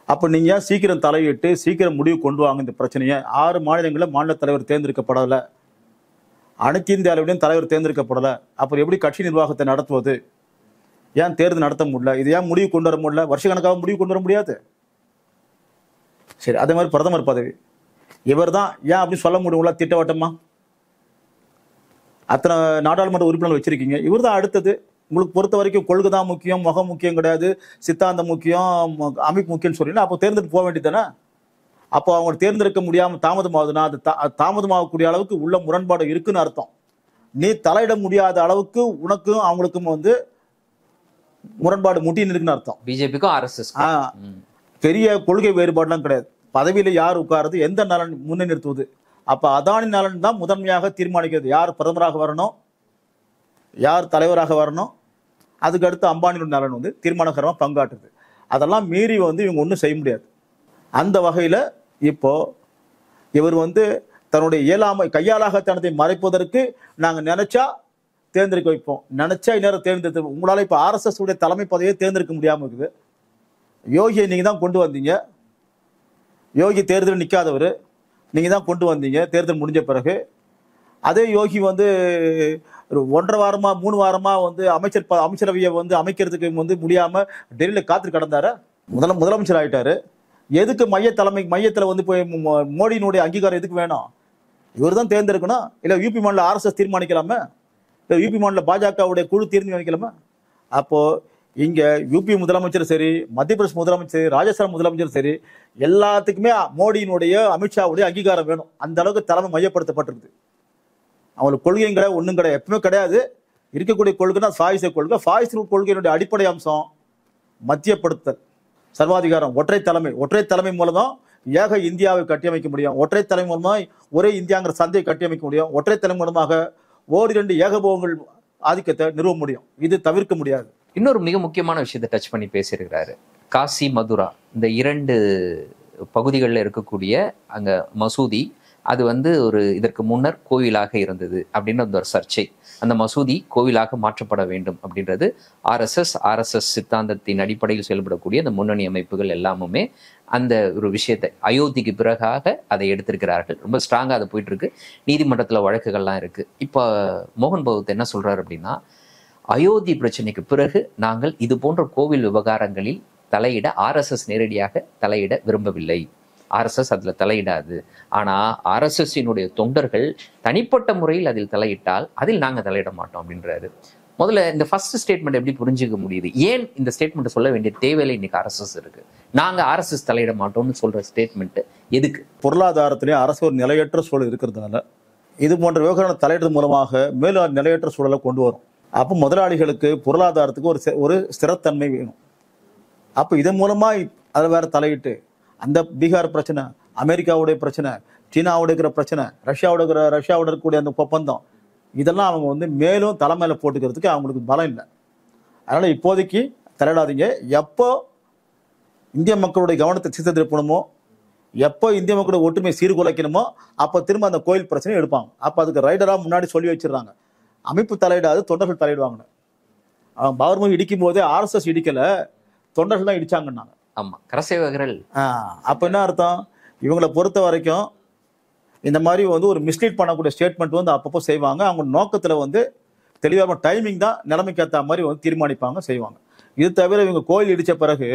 A: அப்ப நீங்க சீக்கிரம் தலையிட்டு சீக்கிரம் முடிவு கொண்டு வாங்க இந்த பிரச்சனையை. 6 மாநிலங்களில் மாநில தலைவர் தேர்ந்தெடுக்கப்படலை, அனைத்து இந்திய அளவிலும் தலைவர் தேர்ந்தெடுக்கப்படலை. அப்புறம் எப்படி கட்சி நிர்வாகத்தை நடத்துவது? ஏன் தேர்தல் நடத்த முடியல? இது ஏன் முடிவு கொண்டு வர முடியல? வருஷக்கணக்காக முடிவு கொண்டு வர முடியாது. சரி, அதே மாதிரி பிரதமர் பதவி இவர் தான் ஏன் அப்படின்னு சொல்ல முடியுங்களா? திட்டவட்டமா அத்தனை நாடாளுமன்ற உறுப்பினர் வச்சிருக்கீங்க, இவர் தான் அடுத்தது. உங்களுக்கு பொறுத்த வரைக்கும் கொள்கை தான் முக்கியம், முகம் முக்கியம் கிடையாது, சித்தாந்தம் முக்கியம், அமைப்பு முக்கியம்னு சொல்றீங்கன்னா அப்போ தேர்ந்தெடுத்து போக வேண்டியதானே? அப்போ அவங்க தேர்ந்தெடுக்க முடியாமல் தாமதமாகுதுன்னா அது தாமதமாகக்கூடிய அளவுக்கு உள்ள முரண்பாடு இருக்குன்னு அர்த்தம். நீ தலையிட முடியாத அளவுக்கு உனக்கும் அவங்களுக்கும் வந்து முரண்பாடு முட்டின்னு இருக்குன்னு அர்த்தம்.
B: பிஜேபிக்கும் ஆர்எஸ்எஸ்
A: பெரிய கொள்கை வேறுபாடுலாம் கிடையாது. பதவியில யார் உட்காருது, எந்த நலன் முன்னே நிறுத்துவது, அப்ப அதானி நலன் தான் முதன்மையாக தீர்மானிக்கிறது. யார் பிரதமராக வரணும், யார் தலைவராக வரணும், அதுக்கு அடுத்து அம்பானியோட நலன் வந்து தீர்மானகரமாக பங்காற்றுது. அதெல்லாம் மீறி வந்து இவங்க ஒன்றும் செய்ய முடியாது. அந்த வகையில் இப்போ இவர் வந்து தன்னுடைய இயலாமை கையாளாகத்தனத்தை மறைப்பதற்கு நாங்கள் நினைச்சா தேர்ந்தெடுக்க வைப்போம், நினைச்சா இந்நேரம் தேர்ந்தெடுத்து. உங்களால் இப்போ ஆர்எஸ்எஸ் உடைய தலைமை பதவியை தேர்ந்தெடுக்க முடியாமல் இருக்குது. யோகியை நீங்கள் தான் கொண்டு வந்தீங்க, யோகி தேர்தல் நிற்காதவர், நீங்கள் தான் கொண்டு வந்தீங்க தேர்தல் முடிஞ்ச பிறகு. அதே யோகி வந்து 1.5 வாரமாக 3 வாரமாக வந்து அமைச்சரவையை வந்து அமைக்கிறதுக்கு வந்து முடியாமல் டெல்லியில் காத்து கிடந்தார. முதலமைச்சர் ஆகிட்டாரு. எதுக்கு மையத்தில் வந்து போய் மோடியினுடைய அங்கீகாரம் எதுக்கு வேணும்? இவர் தான் தேர்ந்தெடுக்கணும். இல்லை யூபி மாநில ஆர்எஸ்எஸ் தீர்மானிக்கலாமே, இல்லை யூபி மாநில பாஜகவுடைய குழு தீர்மானிக்கலாமா? அப்போது இங்கே யூபி முதலமைச்சர் சரி, மத்திய பிரதேச முதலமைச்சர், ராஜஸ்தான் முதலமைச்சர் சரி, எல்லாத்துக்குமே மோடியினுடைய அமித்ஷாவுடைய அங்கீகாரம் வேணும். அந்த அளவுக்கு தலைமை மையப்படுத்தப்பட்டிருக்கு. அவங்களுக்கு கொள்கையும் கிடையாது, ஒன்றும் கிடையாது, எப்பவுமே கிடையாது. இருக்கக்கூடிய கொள்கைனா சாயுச கொள்கை. சாயுச கொள்கையினுடைய அடிப்படை அம்சம் மத்தியப்படுத்தல், சர்வாதிகாரம், ஒற்றை தலைமை மூலம் தான் ஏக இந்தியாவை கட்டியமைக்க முடியும். ஒற்றை தலைமை மூலமாக ஒரே இந்தியாங்கிற சந்தையை கட்டியமைக்க முடியும். ஒற்றை தலைமை மூலமாக 1-2 ஏகபோகங்கள் ஆதிக்கத்தை நிறுவ முடியும். இது தவிர்க்க முடியாது.
B: இன்னொரு மிக முக்கியமான விஷயத்தை டச் பண்ணி பேசியிருக்கிறாரு. காசி, மதுரா இந்த 2 பகுதிகளில் இருக்கக்கூடிய அங்க மசூதி, அது வந்து இதற்கு முன்னர் கோவிலாக இருந்தது அப்படின்னு ஒரு சர்ச்சை. அந்த மசூதி கோவிலாக மாற்றப்பட வேண்டும் அப்படின்றது ஆர்எஸ்எஸ் சித்தாந்தத்தின் அடிப்படையில் செயல்படக்கூடிய அந்த முன்னணி அமைப்புகள் எல்லாமுமே அந்த ஒரு விஷயத்தை அயோத்திக்கு பிறகாக அதை எடுத்திருக்கிறார்கள். ரொம்ப ஸ்ட்ராங்காக அதை போயிட்டு இருக்கு. நீதிமன்றத்தில் வழக்குகள்லாம் இருக்கு. இப்போ மோகன் பகவத் என்ன சொல்றாரு அப்படின்னா, அயோத்தி பிரச்சனைக்கு பிறகு நாங்கள் இது போன்ற கோவில் விவகாரங்களில் தலையிட ஆர்எஸ்எஸ் நேரடியாக தலையிட விரும்பவில்லை, ஆர்எஸ்எஸ் அதில் தலையிடாது. ஆனால் ஆர்எஸ்எஸ்ஸினுடைய தொண்டர்கள் தனிப்பட்ட முறையில் அதில் தலையிட்டால் அதில் நாங்கள் தலையிட மாட்டோம் அப்படின்றாரு. முதல்ல இந்த ஃபர்ஸ்ட் ஸ்டேட்மெண்ட் எப்படி புரிஞ்சுக்க முடியுது? ஏன் இந்த ஸ்டேட்மெண்ட் சொல்ல வேண்டிய தேவையில்லை இன்னைக்கு ஆர்எஸ்எஸ் இருக்கு? நாங்கள் ஆர்எஸ்எஸ் தலையிட மாட்டோம்னு சொல்ற ஸ்டேட்மெண்ட் எதுக்கு?
A: பொருளாதாரத்திலே அரசு ஒரு நிலையற்ற சூழல் இருக்கிறதுனால இது போன்ற விவகாரம் தலையிடுறது மூலமாக மேலும் நிலையற்ற சூழலை கொண்டு வரும். அப்போ முதலாளிகளுக்கு பொருளாதாரத்துக்கு ஒரு ஸ்திரத்தன்மை வேணும். அப்போ இதன் மூலமாக அதில் வேற தலையிட்டு அந்த பீகார் பிரச்சனை, அமெரிக்காவுடைய பிரச்சனை, சீனாவோட இருக்கிற பிரச்சனை, ரஷ்யாவோட இருக்கக்கூடிய அந்த ஒப்பந்தம், இதெல்லாம் அவங்க வந்து மேலும் தலைமையில போட்டுக்கிறதுக்கு அவங்களுக்கு பலம் இல்லை. அதனால இப்போதைக்கு தலையிடாதீங்க. எப்போ இந்திய மக்களுடைய கவனத்தை திசை திருப்பணுமோ, எப்போ இந்திய மக்களுடைய ஒற்றுமை சீர்குலைக்கணுமோ அப்போ திரும்ப அந்த கோயில் பிரச்சனையை எடுப்பாங்க. அப்போ அதுக்கு ரைடராக முன்னாடி சொல்லி வச்சிடறாங்க, அமைப்பு தலையிடாது, தொண்டர்கள் தலையிடுவாங்க. அவன் பவர்மூவி இடிக்கும் போதே ஆர்எஸ்எஸ் இடிக்கல, தொண்டர்கள் தான் இடிச்சாங்கன்னாங்க.
B: ஆமா, கரசேவகர்கள்.
A: அப்ப என்ன அர்த்தம்? இவங்களை பொறுத்த வரைக்கும் இந்த மாதிரி வந்து ஒரு மிஸ்லீட் பண்ணக்கூடிய ஸ்டேட்மெண்ட் வந்து அப்பப்போ செய்வாங்க. அவங்க நோக்கத்துல வந்து தெளிவான டைமிங் தான் நிலைமைக்கு ஏற்ற மாதிரி வந்து தீர்மானிப்பாங்க, செய்வாங்க. இது தவிர இவங்க கோயில் இடிச்ச பிறகு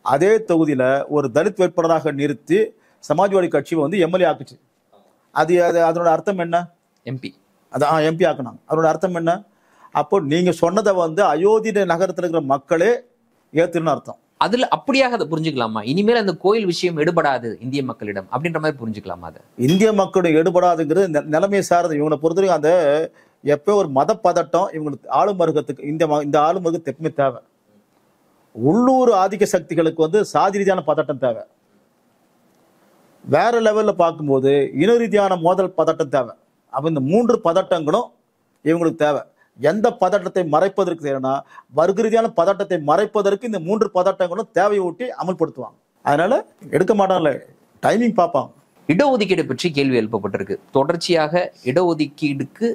A: அதே தொகுதியில ஒரு தலித் வேட்பாளராக நிறுத்தி சமாஜ்வாடி கட்சி வந்து எம்எல்ஏ ஆக்குச்சு. அதனோட அர்த்தம் என்ன?
B: எம்பி.
A: அதான் எம்பி ஆக்குனாங்க. அதோட அர்த்தம் என்ன? அப்போ நீங்க சொன்னதை வந்து அயோத்தி நகரத்தில் இருக்கிற மக்களே ஏத்துன்னு அர்த்தம்.
B: அதுல அப்படியாக அதை புரிஞ்சுக்கலாமா? இனிமேல் அந்த கோயில் விஷயம் எடுபடாது இந்திய மக்களிடம் அப்படின்ற மாதிரி புரிஞ்சுக்கலாமா? அதை
A: இந்திய மக்களுடைய எடுபடாதுங்கிறது நிலைமையை சார்ந்து. இவங்களை பொறுத்தவரைக்கும் அந்த எப்போ ஒரு மத பதட்டம் இவங்களுக்கு ஆளுமருகத்துக்கு இந்த ஆளுமருகத்துக்கு எப்பவுமே தேவை. உள்ளூர் ஆதிக்க சக்திகளுக்கு வந்து சாதி ரீதியான பதட்டம் தேவை. வேற லெவல்ல பார்க்கும்போது இன ரீதியான மோதல் பதட்டம் தேவை. அப்ப இந்த 3 பதட்டங்களும் இவங்களுக்கு தேவை. எந்த பதட்டத்தை மறைப்பதற்கு தேவைன்னா வர்க்க ரீதியான பதட்டத்தை மறைப்பதற்கு இந்த 3 பதட்டங்களும் தேவையூட்டி அமல்படுத்துவாங்க. அதனால எடுக்க மாட்டாங்கல்ல, டைமிங் பார்ப்பாங்க.
B: இடஒதுக்கீடு பற்றி கேள்வி எழுப்பப்பட்டிருக்கு. தொடர்ச்சியாக இடஒதுக்கீடுக்கு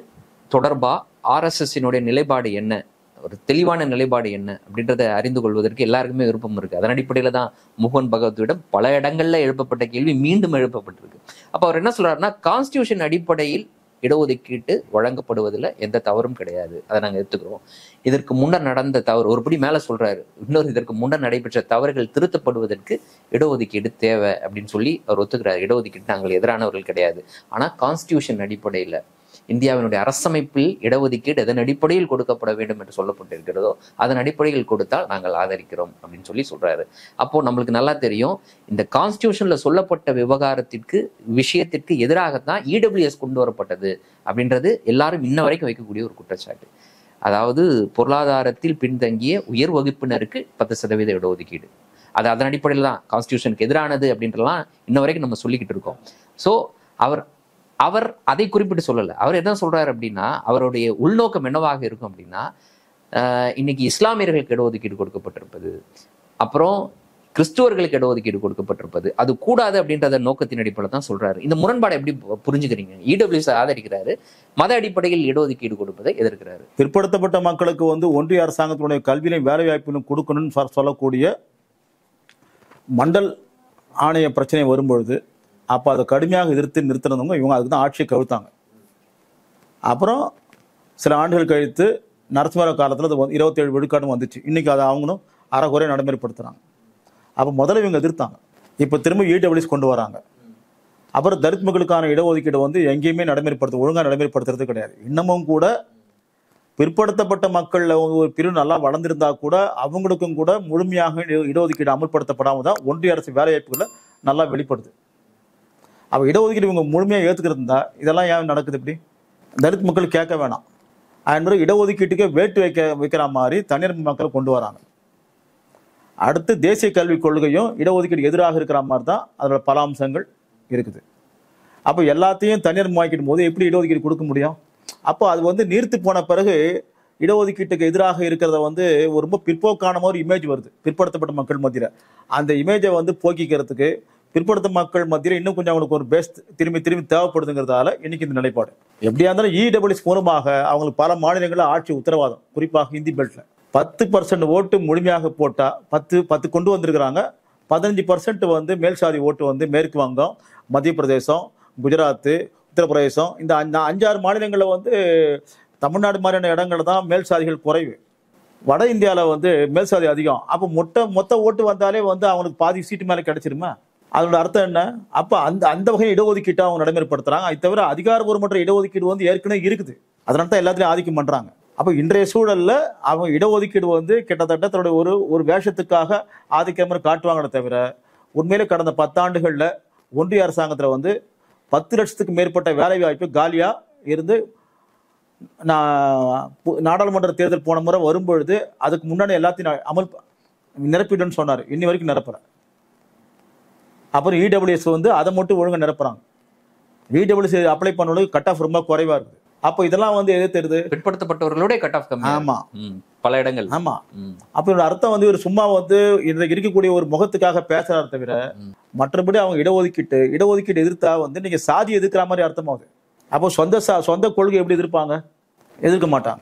B: தொடர்பா ஆர்எஸ்எஸ்னுடைய நிலைப்பாடு என்ன, ஒரு தெளிவான நிலைப்பாடு என்ன அப்படின்றத அறிந்து கொள்வதற்கு எல்லாருக்குமே விருப்பம் இருக்கு. அதன் அடிப்படையில தான் மோகன் பகவத்திடம் பல இடங்கள்ல எழுப்பப்பட்ட கேள்வி மீண்டும் எழுப்பப்பட்டிருக்கு. அப்ப அவர் என்ன சொல்றாருன்னா, கான்ஸ்டிடியூஷன் அடிப்படையில் இடஒதுக்கீட்டு வழங்கப்படுவதில் எந்த தவறும் கிடையாது, அதை நாங்கள் எடுத்துக்கிறோம். இதற்கு முன்னர் நடந்த தவறு ஒருபடி மேல சொல்றாரு. இன்னொரு இதற்கு முன்னர் நடைபெற்ற தவறுகள் திருத்தப்படுவதற்கு இடஒதுக்கீடு தேவை அப்படின்னு சொல்லி அவர் ஒத்துக்கிறார். இடஒதுக்கீடு நாங்கள் எதிரானவர்கள் கிடையாது. ஆனா கான்ஸ்டிடியூஷன் அடிப்படையில இந்தியாவினுடைய அரசமைப்பில் இடஒதுக்கீடு எதன் அடிப்படையில் கொடுக்கப்பட வேண்டும் என்று சொல்லப்பட்டிருக்கிறதோ அதன் அடிப்படையில் கொடுத்தால் நாங்கள் ஆதரிக்கிறோம் அப்படின்னு சொல்லி சொல்றாரு. அப்போ நம்மளுக்கு நல்லா தெரியும், இந்த கான்ஸ்டிடியூஷன்ல சொல்லப்பட்ட விஷயத்திற்கு எதிராகத்தான் இடபிள்யூஎஸ் கொண்டு வரப்பட்டது அப்படின்றது எல்லாரும் இன்ன வரைக்கும் வைக்கக்கூடிய ஒரு குற்றச்சாட்டு. அதாவது பொருளாதாரத்தில் பின்தங்கிய உயர் வகுப்பினருக்கு 10% இடஒதுக்கீடு, அது அதன் அடிப்படையில் தான் கான்ஸ்டிடியூஷனுக்கு எதிரானது அப்படின்றலாம் இன்ன வரைக்கும் நம்ம சொல்லிக்கிட்டு இருக்கோம். ஸோ அவர் அதை குறிப்பிட்டு சொல்லலை. அவர் என்ன சொல்றாரு அப்படின்னா, அவருடைய உள்நோக்கம் என்னவாக இருக்கும் அப்படின்னா, இன்னைக்கு இஸ்லாமியர்களுக்கு இடஒதுக்கீடு கொடுக்கப்பட்டிருப்பது, அப்புறம் கிறிஸ்துவர்களுக்கு இடஒதுக்கீடு கொடுக்கப்பட்டிருப்பது, அது கூடாது அப்படின்றத நோக்கத்தின் அடிப்படையில் தான் சொல்றாரு. இந்த முரண்பாடை எப்படி புரிஞ்சுக்கிறீங்க? இடபிள்யூஎஸ் ஆதரிக்கிறாரு, மத அடிப்படையில் இடஒதுக்கீடு கொடுப்பதை எதிர்க்கிறாரு.
A: பிற்படுத்தப்பட்ட மக்களுக்கு வந்து ஒன்றிய அரசாங்கத்தினுடைய கல்வியிலும் வேலை வாய்ப்பிலும் கொடுக்கணும்னு சொல்லக்கூடிய மண்டல் ஆணைய பிரச்சனை வரும்பொழுது அப்போ அதை கடுமையாக எதிர்த்து நிறுத்தினவங்க இவங்க. அதுக்கு தான் ஆட்சியை கவிழ்த்தாங்க. அப்புறம் சில ஆண்டுகள் கழித்து நரசிம்மராவ் காலத்தில் அது 27 விழுக்காடும் வந்துச்சு. இன்னைக்கு அதை அவங்களும் அறகுறையை நடைமுறைப்படுத்துகிறாங்க. அப்போ முதல்ல இவங்க எதிர்த்தாங்க, இப்போ திரும்ப இடபிள்யூஎஸ் கொண்டு வராங்க. அப்புறம் தலித் மக்களுக்கான இடஒதுக்கீடு வந்து எங்கேயுமே ஒழுங்காக நடைமுறைப்படுத்துறது கிடையாது. இன்னமும் கூட பிற்படுத்தப்பட்ட மக்களில் ஒரு பிரிவு நல்லா வளர்ந்திருந்தா கூட அவங்களுக்கும் கூட முழுமையாக இடஒதுக்கீடு அமல்படுத்தப்படாமல் தான் ஒன்றிய அரசு வேலைவாய்ப்புகளை நல்லா வெளிப்படுது. அப்போ இடஒதுக்கீடு இவங்க முழுமையாக ஏற்றுக்கிறது இருந்தால் இதெல்லாம் ஏன் நடக்குது? இப்படி தலித் மக்கள் கேட்க வேணாம். அதன்படி இடஒதுக்கீட்டுக்கே வேட்டு வைக்கிற மாதிரி தனியார் மக்களை கொண்டு வராங்க. அடுத்து தேசிய கல்விக் கொள்கையும் இடஒதுக்கீடு எதிராக இருக்கிற மாதிரி தான் அதோட பல அம்சங்கள் இருக்குது. அப்போ எல்லாத்தையும் தனியார் வாங்கிக்கும் போது எப்படி இடஒதுக்கீடு கொடுக்க முடியும்? அப்போ அது வந்து நீர்த்து போன பிறகு இடஒதுக்கீட்டுக்கு எதிராக இருக்கிறத வந்து ஒரு ரொம்ப பிற்போக்கான ஒரு இமேஜ் வருது பிற்படுத்தப்பட்ட மக்கள் மத்தியில். அந்த இமேஜை வந்து போக்கிக்கிறதுக்கு பிற்படுத்த மக்கள் மத்தியில் இன்னும் கொஞ்சம் அவங்களுக்கு ஒரு பெஸ்ட் திரும்பி தேவைப்படுதுங்கிறதால இன்னைக்கு இந்த நிலைப்பாடு. எப்படியா இருந்தாலும் இடபிள்யூஎஸ் மூலமாக அவங்களுக்கு பல மாநிலங்களில் ஆட்சி உத்தரவாதம், குறிப்பாக ஹிந்தி பெல்ட்ல 10% ஓட்டு முழுமையாக போட்டா 10 கொண்டு வந்திருக்கிறாங்க. 15% வந்து மேல் சாதி ஓட்டு வந்து மேற்கு வங்கம், மத்திய பிரதேசம், குஜராத், உத்தரப்பிரதேசம், இந்த 5-6 மாநிலங்களில் வந்து தமிழ்நாடு மாதிரியான இடங்கள் தான் மேல் சாதிகள் குறைவு. வட இந்தியாவில் வந்து மேல் சாதி அதிகம். அப்போ மொத்த ஓட்டு வந்தாலே வந்து அவங்களுக்கு பாதி சீட்டு மேலே கிடைச்சிருமா? அதோட அர்த்தம் என்ன? அப்போ அந்த வகையில் இடஒதுக்கீட்டை அவங்க நடைமுறைப்படுத்துறாங்க. அது தவிர அதிகாரபூர்வமற்ற இடஒதுக்கீடு வந்து ஏற்கனவே இருக்குது. அதனால தான் எல்லாத்துலையும் ஆதிக்கம் பண்றாங்க. அப்போ இன்றைய சூழல்ல அவங்க இடஒதுக்கீடு வந்து கிட்டத்தட்ட தன்னுடைய ஒரு வேஷத்துக்காக ஆதிக்கம் காட்டுவாங்களே தவிர உண்மையிலே கடந்த 10 ஆண்டுகளில் ஒன்றிய அரசாங்கத்தில் வந்து 10 லட்சத்துக்கு மேற்பட்ட வேலை வாய்ப்பு காலியா இருந்து நாடாளுமன்ற தேர்தல் போன முறை வரும்பொழுது அதுக்கு முன்னாடி எல்லாத்தையும் நிரப்பிடுன்னு சொன்னார். இன்னி வரைக்கும் நிரப்புற. அப்புறம் இடபிள்யூஎஸ் வந்து அதை மட்டும் ஒழுங்காக நிரப்புறாங்க. இடபிள்யூஎஸ் அப்ளை பண்ணது கட் ஆஃப் ரொம்ப குறைவா இருக்குது. அப்போ இதெல்லாம் வந்து எது தெரியுது?
B: பிற்படுத்தப்பட்டவர்களுடைய கட் ஆஃப் கம்மி. ஆமா, பல இடங்கள். ஆமா.
A: அப்போ அர்த்தம் வந்து ஒரு சும்மா வந்து இன்றைக்கு இருக்கக்கூடிய ஒரு முகத்துக்காக பேசுறாரு தவிர மற்றபடி அவங்க இடஒதுக்கீடு எதிர்த்தா வந்து நீங்க சாதி எதிர்க்கிற மாதிரி அர்த்தமாகுது. அப்போ சொந்த கொள்கை எப்படி எதிர்ப்பாங்க? எதிர்க்க மாட்டாங்க.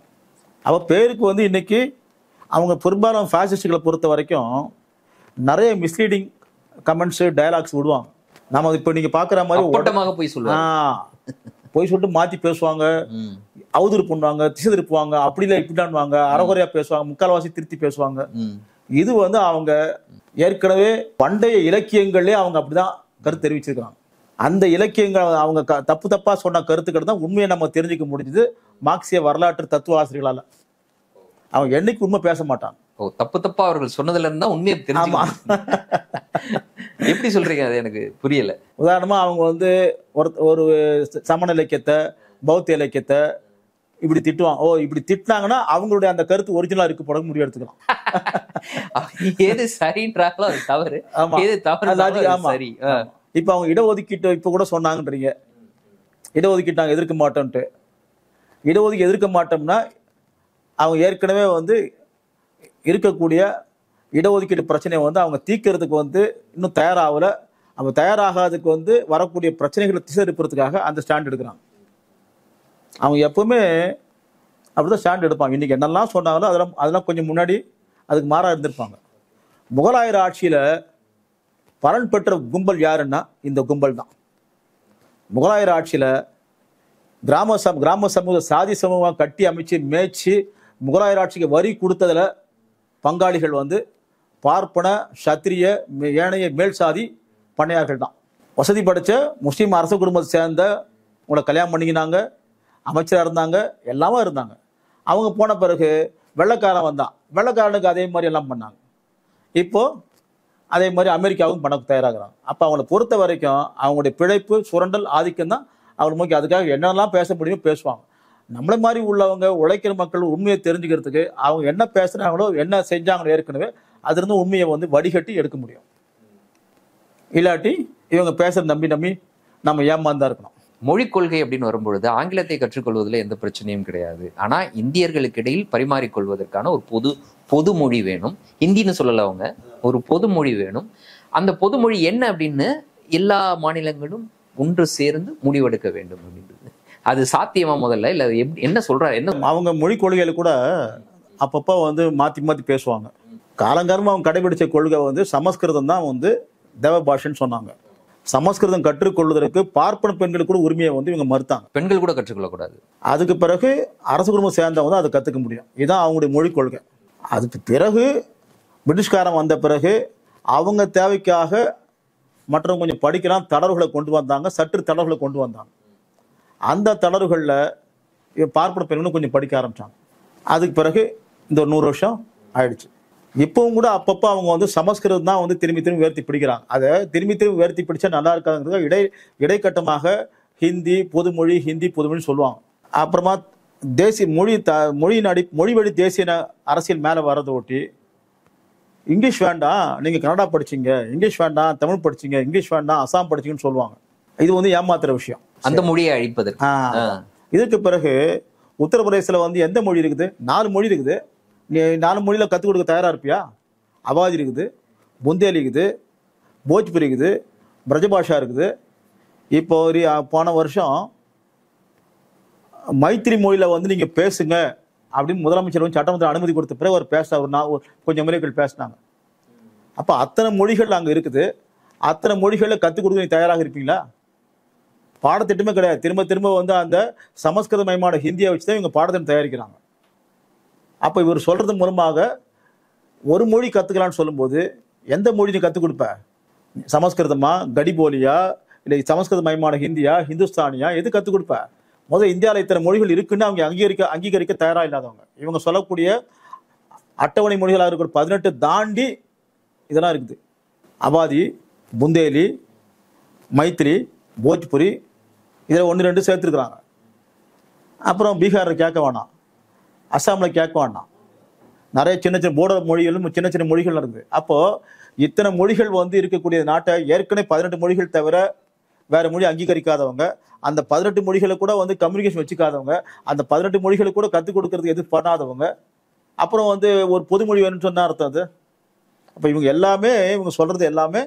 A: அப்போ பேருக்கு வந்து இன்னைக்கு அவங்க பெரும்பாலும் ஃபாசிஸ்டுகளை பொறுத்த வரைக்கும் நிறைய மிஸ்லீடிங் கமெண்ட்ஸ் டயலாக்ஸ் விடுவாங்க. நம்ம இப்போ நீங்க பாக்குற மாதிரி போய் சொல்லிட்டு மாத்தி பேசுவாங்க, அவதூறு பண்ணுவாங்க, திசை திருப்புவாங்க, அப்படிலாம் இப்படிலான்வாங்க, அறகுறையா பேசுவாங்க, முக்கால்வாசி திருத்தி பேசுவாங்க. இது வந்து அவங்க ஏற்கனவே பண்டைய இலக்கியங்களே அவங்க அப்படிதான் கருத்து தெரிவிச்சிருக்காங்க. அந்த இலக்கியங்கள் அவங்க தப்பு தப்பா சொன்ன கருத்துக்கள் தான் உண்மையை நம்ம தெரிஞ்சுக்க முடிஞ்சது மார்க்சிய வரலாற்று தத்துவ ஆசிரியர்களால. அவங்க என்னைக்கு உண்மை பேச மாட்டாங்க.
B: தப்பு தப்பா அவர்கள் சொன்னதுல இருந்தா உண்மையை தெரிஞ்சுமா? எப்படி சொல்றீங்க? அது எனக்கு புரியல.
A: உதாரணமா அவங்க வந்து ஒரு சமண இலக்கியத்தை, பௌத்த இலக்கியத்தை இப்படி திட்டுவாங்க. இப்படி திட்டினாங்கன்னா அவங்களுடைய அந்த கருத்து ஒரிஜினலா இருக்கு போட முடிவு எடுத்துக்கலாம்.
B: எது சரின்றாங்களோ அது தவறு, எது தவறு சரி.
A: இப்ப அவங்க இடஒதுக்கீட்டு இப்ப கூட சொன்னாங்கன்றீங்க, இடஒதுக்கீட்டு நாங்க எதிர்க்க மாட்டோம்ட்டு. இடஒதுக்கீடு எதிர்க்க மாட்டோம்னா அவங்க ஏற்கனவே வந்து இருக்கக்கூடிய இடஒதுக்கீடு பிரச்சனையை வந்து அவங்க தீர்க்கறதுக்கு வந்து இன்னும் தயாராகல. அவங்க தயாராகாததுக்கு வந்து வரக்கூடிய பிரச்சனைகளை திசை திருப்புறதுக்காக அந்த ஸ்டாண்ட் எடுக்கிறாங்க. அவங்க எப்பவுமே அப்படிதான் ஸ்டாண்ட் எடுப்பாங்க. இன்னைக்கு என்னெல்லாம் சொன்னாங்களோ அதெல்லாம் கொஞ்சம் முன்னாடி அதுக்கு மாறா இருந்திருப்பாங்க. முகலாயர் ஆட்சியில பலன் பெற்ற கும்பல் யாருன்னா இந்த கும்பல் தான். முகலாயர் ஆட்சியில கிராம சமூக சாதி சமூகம் கட்டி அமைச்சு மேய்ச்சி முகலாயர் ஆட்சிக்கு வரி கொடுத்ததுல பங்காளிகள் வந்து பார்ப்பன, சத்திரிய, ஏனைய மேல் சாதி பண்ணையார்கள் தான். வசதி படைச்ச முஸ்லீம் அரச குடும்பத்தை சேர்ந்த உங்களை கல்யாணம் பண்ணிக்கினாங்க, அமைச்சராக இருந்தாங்க, எல்லாமே இருந்தாங்க. அவங்க போன பிறகு வெள்ளைக்காரன் வந்தான். வெள்ளைக்காரனுக்கு அதே மாதிரி எல்லாம் பண்ணாங்க. இப்போ அதே மாதிரி அமெரிக்காவும் பண்ண தயாராகிறாங்க. அப்போ அவங்களை பொறுத்த வரைக்கும் அவங்களுடைய பிழைப்பு, சுரண்டல், ஆதிக்கம் தான் அவங்க நோக்கி. அதுக்காக என்னெல்லாம் பேச முடியுமோ பேசுவாங்க. நம்மளை மாதிரி உள்ளவங்க உழைக்கிற மக்கள் உண்மையை தெரிஞ்சுக்கிறதுக்கு அவங்க என்ன பேசுறாங்களோ என்ன செஞ்சாங்களோ ஏற்கனவே அதிலிருந்து உண்மையை வந்து வடிகட்டி எடுக்க முடியும். இல்லாட்டி இவங்க பேசுறத நம்பி நம்ம ஏமாந்தா இருக்கணும்.
B: மொழிக் கொள்கை அப்படின்னு வரும்பொழுது ஆங்கிலத்தை கற்றுக்கொள்வதில் எந்த பிரச்சனையும் கிடையாது. ஆனா இந்தியர்களுக்கு இடையில் பரிமாறிக்கொள்வதற்கான ஒரு பொது மொழி வேணும். ஹிந்தின்னு சொல்லல, அவங்க ஒரு பொது மொழி வேணும். அந்த பொது மொழி என்ன அப்படின்னு எல்லா மாநிலங்களும் ஒன்று சேர்ந்து முடிவெடுக்க வேண்டும் அப்படின்றது. அது சாத்தியமா முதல்ல? இல்ல என்ன சொல்றாரு? என்ன
A: அவங்க மொழி கொள்கையில கூட அப்பப்போ வந்து மாத்தி பேசுவாங்க. காலங்காலமா அவங்க கடைபிடிச்ச கொள்கை வந்து சமஸ்கிருதம் தான் வந்து தேவ பாஷைன்னு சொன்னாங்க. சமஸ்கிருதம் கற்றுக்கொள்வதற்கு பார்ப்பன பெண்களுக்கு கூட உரிமையை வந்து இவங்க மறுத்தாங்க.
B: பெண்கள் கூட கற்றுக்கொள்ளக்கூடாது.
A: அதுக்கு பிறகு அரச குடும்பம் சேர்ந்தவங்க தான் அதை கற்றுக்க முடியும். இதுதான் அவங்களுடைய மொழி கொள்கை. அதுக்கு பிறகு பிரிட்டிஷ்காரன் வந்த பிறகு அவங்க தேவைக்காக மற்றவங்க கொஞ்சம் படிக்கலாம் தளர்வுகளை கொண்டு வந்தாங்க, சற்று தளர்வுகளை கொண்டு வந்தாங்க. அந்த தளர்வுகளில் பார்ப்பன பெண்களும் கொஞ்சம் படிக்க ஆரம்பித்தாங்க. அதுக்கு பிறகு இந்த 100 வருஷம் ஆயிடுச்சு. இப்பவும் கூட அப்பப்போ அவங்க வந்து சமஸ்கிருதம் தான் வந்து திரும்பி உயர்த்தி பிடிக்கிறாங்க. அதை திரும்பி உயர்த்தி பிடிச்சா நல்லா இருக்காதுங்கிறது இடைக்கட்டமாக ஹிந்தி பொதுமொழி சொல்லுவாங்க. அப்புறமா தேசிய மொழி வழி தேசிய அரசியல் மேலே வர்றதை ஒட்டி இங்கிலீஷ் வேண்டாம், நீங்கள் கன்னடா படிச்சிங்க, இங்கிலீஷ் வேண்டாம் தமிழ் படிச்சிங்க, இங்கிலீஷ் வேண்டாம் அசாம் படிச்சிங்கன்னு சொல்லுவாங்க. இது வந்து ஏமாத்துற விஷயம்.
B: அந்த மொழியை அழிப்பதற்கு.
A: இதுக்கு பிறகு உத்தரப்பிரதேசத்தில் வந்து எந்த மொழி இருக்குது? 4 மொழி இருக்குது. நீ 4 மொழியில கற்றுக் கொடுக்க தயாரா இருப்பியா? அவாதி இருக்குது, புந்தேலி இருக்குது, போஜ்புரி இருக்குது, பிரஜபாஷா இருக்குது. இப்போ போன வருஷம் மைத்திரி மொழியில வந்து நீங்க பேசுங்க அப்படின்னு முதலமைச்சர் வந்து சட்டமன்ற அனுமதி கொடுத்த பிறகு அவர் கொஞ்சம் முறைகள் பேசினாங்க. அப்ப அத்தனை மொழிகள் அங்க இருக்குது. அத்தனை மொழிகளை கற்றுக் கொடுக்க நீங்க தயாராக இருப்பீங்களா? பாடத்திட்டமே கிடையாது. திரும்ப வந்து அந்த சமஸ்கிருத மயமான ஹிந்தியை வச்சுதான் இவங்க பாடத்திட்டம் தயாரிக்கிறாங்க. அப்ப இவர் சொல்றது மூலமாக ஒரு மொழி கத்துக்கலாம்னு சொல்லும்போது எந்த மொழி நீ கற்றுக் கொடுப்ப? சமஸ்கிருதமா, கடிபோலியா, இல்லை சமஸ்கிருத மயமான ஹிந்தியா, ஹிந்துஸ்தானியா, எது கற்றுக் கொடுப்ப? முதல் இந்தியாவில் இத்தனை மொழிகள் இருக்குன்னு அவங்க அங்கீகரிக்க தயாரா இல்லாதவங்க. இவங்க சொல்லக்கூடிய அட்டவணை மொழிகளாக இருக்கிற 18 தாண்டி இதெல்லாம் இருக்குது. அவாதி, புந்தேலி, மைத்திரி, போஜ்புரி, இதில் 1-2 சேர்த்துருக்குறாங்க. அப்புறம் பீகாரில் கேட்க வேணாம், அஸ்ஸாமில் கேட்க வேண்டாம். நிறைய சின்ன போர்டர் மொழிகளும் சின்ன மொழிகள் இருக்குது. அப்போது இத்தனை மொழிகள் வந்து இருக்கக்கூடிய நாட்டை ஏற்கனவே 18 மொழிகள் தவிர வேற மொழி அங்கீகரிக்காதவங்க, அந்த 18 மொழிகளை கூட வந்து கம்யூனிகேஷன் வச்சுக்காதவங்க, அந்த 18 மொழிகளை கூட கற்றுக் கொடுக்கறதுக்கு எது பண்ணாதவங்க, அப்புறம் வந்து ஒரு பொது மொழி வேணும்னு சொன்னா அர்த்தம் அது. அப்போ இவங்க சொல்றது எல்லாமே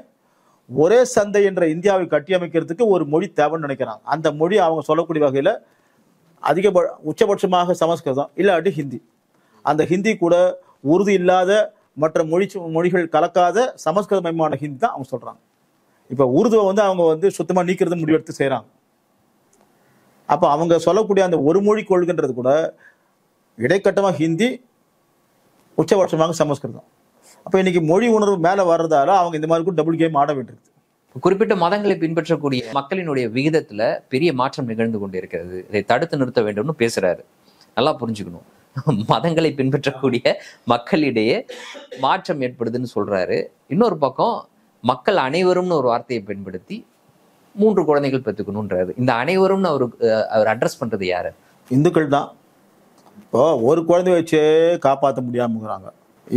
A: ஒரே சந்தை என்ற இந்தியாவை கட்டியமைக்கிறதுக்கு ஒரு மொழி தேவைன்னு நினைக்கிறாங்க. அந்த மொழி அவங்க சொல்லக்கூடிய வகையில் உச்சபட்சமாக சமஸ்கிருதம் இல்லாட்டி ஹிந்தி. அந்த ஹிந்தி கூட உறுதி இல்லாத மற்ற மொழிகள் கலக்காத சமஸ்கிருத மயமான ஹிந்தி தான் அவங்க சொல்றாங்க. இப்போ உருதுவை வந்து அவங்க வந்து சுத்தமாக நீக்கிறது முடிவெடுத்து செய்கிறாங்க. அப்போ அவங்க சொல்லக்கூடிய அந்த ஒரு மொழி கொள்கைன்றது கூட இடைக்கட்டமாக ஹிந்தி, உச்சபட்சமாக சமஸ்கிருதம். அப்போ இன்னைக்கு மொழி உணர்வு மேலே வர்றதால அவங்க இந்த மாதிரி கூட டபுள் கேம் ஆட வேண்டியிருக்கு.
B: குறிப்பிட்ட மதங்களை பின்பற்றக்கூடிய மக்களினுடைய விகிதத்துல பெரிய மாற்றம் நிகழ்ந்து கொண்டு இருக்கிறது. இதை தடுத்து நிறுத்த வேண்டும்னு பேசுறாரு. நல்லா புரிஞ்சுக்கணும். மதங்களை பின்பற்றக்கூடிய மக்களிடையே மாற்றம் ஏற்படுதுன்னு சொல்றாரு. இன்னொரு பக்கம் மக்கள் அனைவரும்னு ஒரு வார்த்தையை பயன்படுத்தி 3 குழந்தைகள் பெற்றுக்கணுன்றாரு. இந்த அனைவரும்னு அவர் அட்ரஸ் பண்றது யாரு?
A: இந்துக்கள் தான். இப்போ ஒரு குழந்தை வச்சே காப்பாற்ற முடியாமங்கிறாங்க.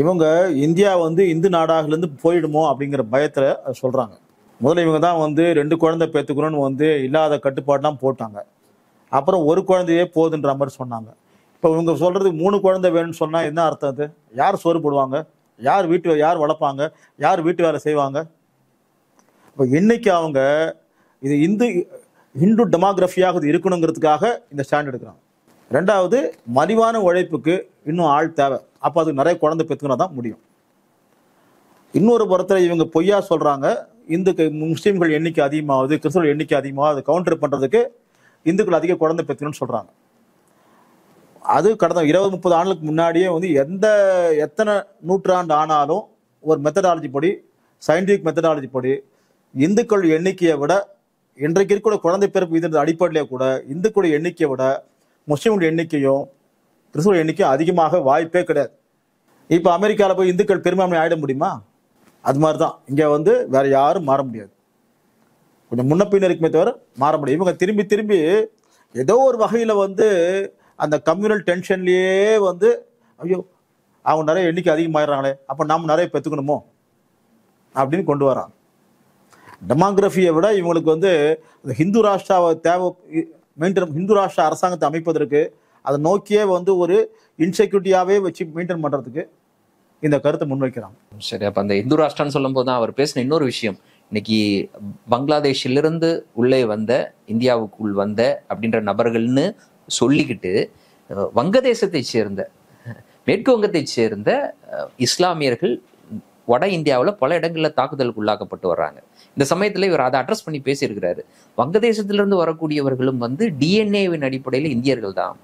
A: இவங்க இந்தியா வந்து இந்து நாடாகலேருந்து போயிடுமோ அப்படிங்கிற பயத்தில் சொல்கிறாங்க. முதல்ல இவங்க தான் வந்து 2 குழந்தை பெற்றுக்கணும்னு வந்து இல்லாத கட்டுப்பாடெலாம் போட்டாங்க. அப்புறம் ஒரு குழந்தையே போதுன்ற மாதிரி சொன்னாங்க. இப்போ இவங்க சொல்கிறது 3 குழந்தை வேணும்னு சொன்னால் என்ன அர்த்தம்? அது யார் சோறு போடுவாங்க? யார் வளர்ப்பாங்க? யார் வீட்டு வேலை செய்வாங்க? இப்போ இன்னைக்கு அவங்க இது இந்து டெமோகிராஃபியாக இது இருக்கணுங்கிறதுக்காக இந்த ஸ்டாண்ட் எடுக்கிறாங்க. 2வது, மலிவான உழைப்புக்கு இன்னும் ஆள் தேவை. அப்போ அதுக்கு நிறைய குழந்தை பெற்றுக்கணும் தான் முடியும். இன்னொரு புறத்தில் இவங்க பொய்யா சொல்கிறாங்க, முஸ்லீம்கள் எண்ணிக்கை அதிகமாகுது, கிறிஸ்தவர்கள் எண்ணிக்கை அதிகமாகுது, அதை கவுண்டர் பண்ணுறதுக்கு இந்துக்கள் அதிக குழந்தை பெற்றுக்கணும்னு சொல்கிறாங்க. அது கடந்த 20-30 ஆண்டுகளுக்கு முன்னாடியே வந்து எத்தனை நூற்றாண்டு ஆனாலும் ஒரு மெத்தடாலஜி படி, சயின்டிஃபிக் மெத்தடாலஜி படி இந்துக்கள் எண்ணிக்கையை விட இன்றைக்கு இருக்கிற குழந்தை பிறப்பு இதன் அடிப்படையிலே கூட இந்துக்களுடைய எண்ணிக்கையை விட முஸ்லீம்களுடைய எண்ணிக்கையும் கிறிஸ்துவ எண்ணிக்கையும் அதிகமாக வாய்ப்பே கிடையாது. இப்போ அமெரிக்காவில் போய் இந்துக்கள் பெரும்பான்மை ஆயிட முடியுமா? அது மாதிரி தான் இங்கே வந்து வேற யாரும் மாற முடியாது. கொஞ்சம் முன்ன பின்ன இருக்குமே தவிர மாற முடியும். இவங்க திரும்பி திரும்பி ஏதோ ஒரு வகையில் வந்து அந்த கம்யூனல் டென்ஷன்லேயே வந்து ஐயோ அவங்க நிறைய எண்ணிக்கை அதிகமாகிடுறாங்களே, அப்போ நாம் நிறைய பெற்றுக்கணுமோ அப்படின்னு கொண்டு வராங்க. டெமோகிராஃபியை விட இவங்களுக்கு வந்து ஹிந்து ராஷ்டிராவை ஹிந்து ராஷ்டிர அரசாங்கத்தை அமைப்பதற்கு அதை நோக்கியே வந்து ஒரு இன்செக்யூரிட்டியாகவே வச்சு மெயின்டைன் பண்ணுறதுக்கு இந்த கருத்தை முன்வைக்கிறாங்க.
B: சரி, அப்போ அந்த இந்து ராஷ்டிரான்னு சொல்லும் போது தான் அவர் பேசின இன்னொரு விஷயம், இன்னைக்கு பங்களாதேஷிலிருந்து உள்ளே வந்த இந்தியாவுக்குள் வந்த அப்படின்ற நபர்கள்னு சொல்லிக்கிட்டு வங்கதேசத்தை சேர்ந்த மேற்கு வங்கத்தை சேர்ந்த இஸ்லாமியர்கள் வட இந்தியாவில் பல இடங்களில் தாக்குதலுக்கு உள்ளாக்கப்பட்டு வர்றாங்க. இந்த சமயத்தில் இவர் அதை அட்ரஸ் பண்ணி பேசியிருக்கிறாரு. வங்கதேசத்திலிருந்து வரக்கூடியவர்களும் வந்து டிஎன்ஏவின் அடிப்படையில் இந்தியர்கள் தான்.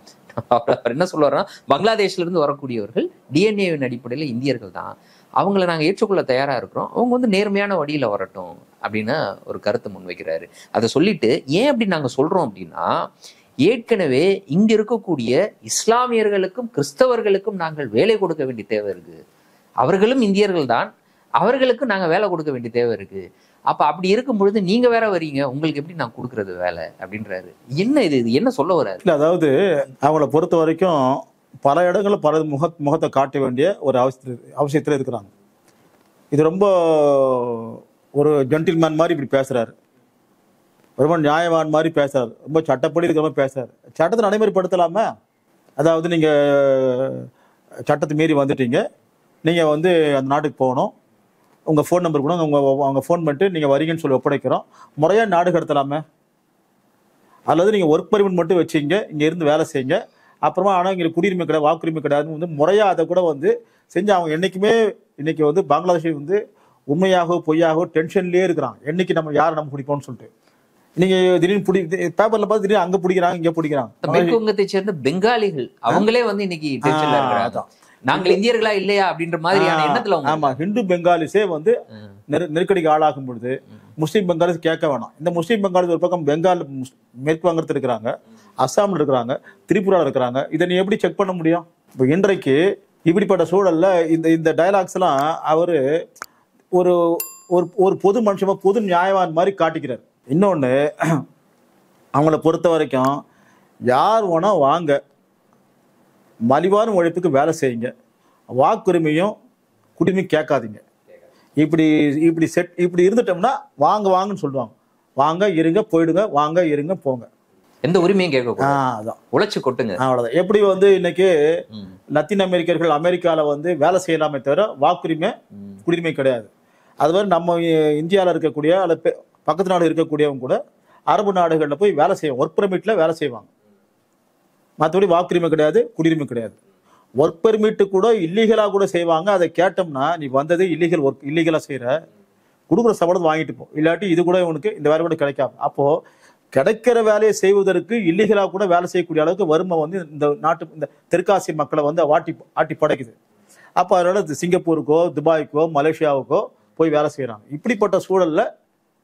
B: அவர் என்ன சொல்லுவாருன்னா, பங்களாதேஷ்லேருந்து வரக்கூடியவர்கள் டிஎன்ஏவின் அடிப்படையில் இந்தியர்கள் தான், அவங்கள நாங்கள் ஏற்றுக்கொள்ள தயாராக இருக்கிறோம், அவங்க வந்து நேர்மையான வழியில் வரட்டும் அப்படின்னு ஒரு கருத்தை முன்வைக்கிறாரு. அதை சொல்லிட்டு ஏன் அப்படி நாங்கள் சொல்கிறோம் அப்படின்னா, ஏற்கனவே இங்கே இருக்கக்கூடிய இஸ்லாமியர்களுக்கும் கிறிஸ்தவர்களுக்கும் நாங்கள் வேலை கொடுக்க வேண்டிய தேவை இருக்குது. அவர்களும் இந்தியர்கள் தான், அவர்களுக்கு நாங்கள் வேலை கொடுக்க வேண்டிய தேவை இருக்குது. அப்போ அப்படி இருக்கும் பொழுது நீங்கள் வேற வரீங்க, உங்களுக்கு எப்படி நான் கொடுக்குறது வேலை அப்படின்றாரு. என்ன இது என்ன சொல்ல வர்றாரு?
A: இல்லை, அதாவது அவங்கள பொறுத்த வரைக்கும் பல இடங்களில் பல முகத்தை காட்ட வேண்டிய ஒரு அவசியத்தில் இருக்கிறாங்க. இது ரொம்ப ஒரு ஜென்டில்மேன் மாதிரி இப்படி பேசுகிறாரு, ரொம்ப நியாயவான் மாதிரி பேசுறாரு, ரொம்ப சட்டப்படி இருக்கிற மாதிரி பேசுறாரு. சட்டத்தை நடைமுறைப்படுத்தலாமா? அதாவது நீங்கள் சட்டத்தை மீறி வந்துட்டீங்க, நீங்கள் வந்து அந்த நாட்டுக்கு போகணும், உங்கள் ஃபோன் நம்பர் கூட அவங்க ஃபோன் பண்ணிட்டு நீங்கள் வரீங்கன்னு சொல்லி ஒப்படைக்கிறோம், முறையாக நாடு கடத்தலாமே? அல்லது நீங்கள் ஒர்க் பர்மிட் மட்டும் வச்சிங்க, இங்கே இருந்து வேலை செய்யுங்க, அப்புறமா ஆனால் இங்கே குடியுரிமை கிடையாது, வாக்குரிமை கிடையாதுன்னு வந்து முறையாக அதை கூட வந்து செஞ்சு அவங்க என்றைக்குமே இன்னைக்கு வந்து பங்களாதேஷை வந்து உண்மையாகவோ பொய்யாகவோ டென்ஷன்லேயே இருக்கிறாங்க. என்னைக்கு நம்ம யாரை நம்ம பிடிப்போம்னு சொல்லிட்டு நீங்க திடீர்னு பேப்பர்ல பார்த்து திடீர்னு அங்க பிடிக்கிறாங்க, இங்க பிடிக்கிறாங்க.
B: மேற்கு வங்கத்தை சேர்ந்த பெங்காலிகள் அவங்களே வந்து இன்னைக்கு டென்ஷன்ல இருக்காங்க. நாங்கள் இந்தியர்களா இல்லையா அப்படின்ற மாதிரியான எண்ணத்துல.
A: ஆமா, ஹிந்து பெங்காலிஸே வந்து நெருக்கடிக்கு ஆளாகும் பொழுது முஸ்லீம் பெங்காலிஸ் கேட்க வேணாம். இந்த முஸ்லீம் பெங்காலிஸ் ஒரு பக்கம் பெங்கால் மேற்கு வங்கத்தில் இருக்கிறாங்க, அஸ்ஸாமில் இருக்கிறாங்க, திரிபுராவில் இருக்கிறாங்க. இதை நீ எப்படி செக் பண்ண முடியும்? இப்போ இன்றைக்கு இப்படிப்பட்ட சூழல்ல இந்த டயலாக்ஸ் எல்லாம் அவரு ஒரு ஒரு பொது மனுஷமா பொது நியாயவான் மாதிரி காட்டிக்கிறார். இன்னொன்று, அவங்கள பொறுத்த வரைக்கும் யார் வேணா வாங்க, மலிவான உழைப்புக்கு வேலை செய்யுங்க, வாக்குரிமையும் குடிமையும் கேட்காதீங்க. இப்படி இருந்துட்டோம்னா வாங்கன்னு சொல்லுவாங்க. வாங்க இருங்க போயிடுங்க, வாங்க இருங்க போங்க,
B: எந்த உரிமையும் கேட்க. அதான் உழைச்சு கொட்டுங்க,
A: அவ்வளோதான். எப்படி வந்து இன்னைக்கு லத்தீன் அமெரிக்கர்கள் அமெரிக்காவில் வந்து வேலை செய்யலாமே தவிர வாக்குரிமை குடிமை கிடையாது. அது மாதிரி நம்ம இந்தியாவில் இருக்கக்கூடிய அல்லது பக்கத்து நாடு இருக்கக்கூடியவங்க கூட அரபு நாடுகளில் போய் வேலை செய்வாங்க, ஒர்க் பெர்மிட்டில் வேலை செய்வாங்க. மற்றபடி வாக்குரிமை கிடையாது, குடியுரிமை கிடையாது. ஒர்க் பெர்மிட்டு கூட இல்லீகலாக கூட செய்வாங்க. அதை கேட்டோம்னா நீ வந்தது இல்லீகலாக செய்கிற, கொடுக்குற சம்பளத்தை வாங்கிட்டு போ, இல்லாட்டி இது கூட உனக்கு இந்த வேலை கூட கிடைக்காது. அப்போது கிடைக்கிற வேலையை செய்வதற்கு இல்லீகலாக கூட வேலை செய்யக்கூடிய அளவுக்கு வறுமை வந்து இந்த தெற்காசிய மக்களை வந்து ஆட்டி படைக்குது. அப்போ அதனால சிங்கப்பூருக்கோ துபாய்க்கோ மலேசியாவுக்கோ போய் வேலை செய்கிறாங்க. இப்படிப்பட்ட சூழலில்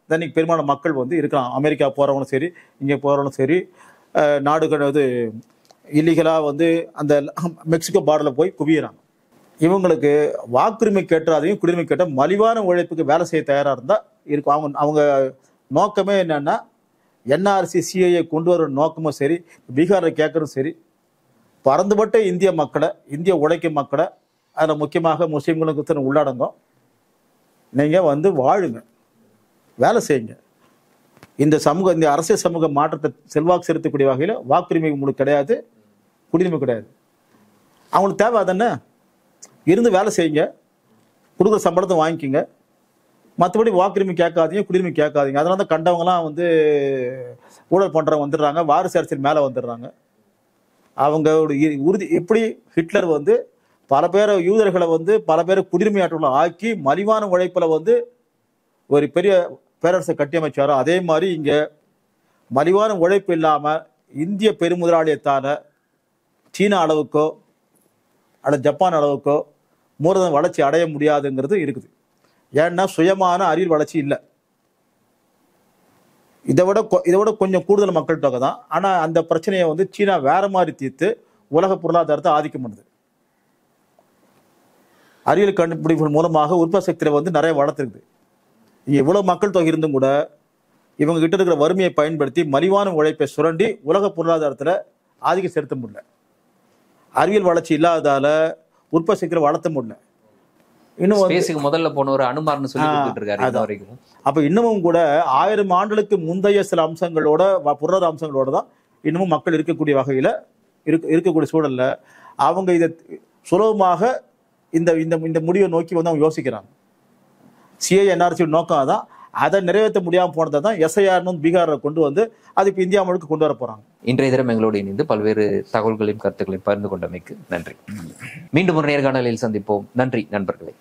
A: தான் இன்னைக்கு பெரும்பாலான மக்கள் வந்து இருக்கலாம். அமெரிக்கா போகிறவங்களும் சரி, இங்கே போகிறவங்களும் சரி, நாடுகள் இது இல்லீகலாக வந்து அந்த மெக்சிகோ பார்டரில் போய் குவியிறாங்க. இவங்களுக்கு வாக்குரிமை கேட்டாதையும் குடியுரிமை கேட்டால் மலிவான உழைப்புக்கு வேலை செய்ய தயாராக இருந்தால் இருக்கும். அவங்க நோக்கமே என்னன்னா என்ஆர்சி சிஏஏ கொண்டு வர நோக்கமும் சரி, பீகாரில் கேட்கறதும் சரி, பறந்துபட்ட இந்திய மக்களை, இந்திய உழைக்கும் மக்களை, அதில் முக்கியமாக முஸ்லீம்களுக்கு உள்ளடங்கும். நீங்கள் வந்து வாழுங்க, வேலை செய்யுங்க. இந்த அரசியல் சமூக மாற்றத்தை செல்வாக்கு செலுத்தக்கூடிய வகையில் வாக்குரிமை உங்களுக்கு கிடையாது, குடியுரிமை கிடையாது. அவங்களுக்கு தேவை அதென்ன, இருந்து வேலை செய்யுங்க, கொடுக்குற சம்பளத்தை வாங்கிக்கிங்க. மற்றபடி வாக்குரிமை கேட்காதீங்க, குடியுரிமை கேட்காதீங்க. அதனால தான் கண்டவங்களாம் வந்து ஊழல் பண்ணுறவங்க வந்துடுறாங்க, வாரிசு அரசியல் மேலே வந்துடுறாங்க. அவங்களோட உறுதி எப்படி ஹிட்லர் வந்து பல பேரை யூதர்களை வந்து பல பேரை குடியுரிமையாற்றவங்களை ஆக்கி மலிவான உழைப்பில் வந்து ஒரு பெரிய பேரரசை கட்டியமைச்சாரோ, அதே மாதிரி இங்கே மலிவான உழைப்பு இல்லாமல் இந்திய பெருமுதலாளியத்தால் சீனா அளவுக்கோ அல்லது ஜப்பான் அளவுக்கோ மூலதன வளர்ச்சி அடைய முடியாதுங்கிறது இருக்குது. ஏன்னா சுயமான அறிவியல் வளர்ச்சி இல்லை. இதை விட கொஞ்சம் கூடுதல் மக்கள் தொகை தான். ஆனால் அந்த பிரச்சனையை வந்து சீனா வேற மாதிரி தீர்த்து உலக பொருளாதாரத்தை ஆதிக்கம் பண்ணுது. அறிவியல் கண்டுபிடிப்பு மூலமாக உற்பத்தி சக்தியை வந்து நிறைய வளர்த்துருக்குது. இங்கே இவ்வளோ மக்கள் தொகை இருந்தும் கூட இவங்க கிட்ட இருக்கிற வறுமையை பயன்படுத்தி மலிவான உழைப்பை சுரண்டி உலக பொருளாதாரத்தில் ஆதிக்கம் செலுத்த முடியல. அறிவியல் வளர்ச்சி இல்லாததால உற்பத்தி சக்தியை வளர்த்த முடியல.
B: இன்னும் முதல்ல போனவர் அனுமார்னு சொல்லி கொடுத்துட்டு இருக்காரு.
A: அப்ப இன்னமும் கூட 1000 ஆண்டுகளுக்கு முந்தைய சில அம்சங்களோட பொருளாதார அம்சங்களோட தான் இன்னமும் மக்கள் இருக்கக்கூடிய வகையில இருக்கக்கூடிய சூழல்ல அவங்க இதை சுலபமாக இந்த இந்த முடிவை நோக்கி வந்து அவங்க யோசிக்கிறாங்க. சிஏ என்ஆர்சி நோக்கம் அதான். அதை நிறைவேற்ற முடியாமல் போனதை தான் எஸ்ஐஆர்னு பீகாரில் கொண்டு வந்து அது இப்போ இந்தியா முழுக்க கொண்டு வர போறாங்க.
B: இன்றைய தினம் எங்களோடு இணைந்து பல்வேறு தகவல்களையும் கருத்துக்களையும் பகிர்ந்து கொண்டமைக்கு நன்றி. மீண்டும் ஒரு நேர்காணலில் சந்திப்போம். நன்றி நண்பர்களே.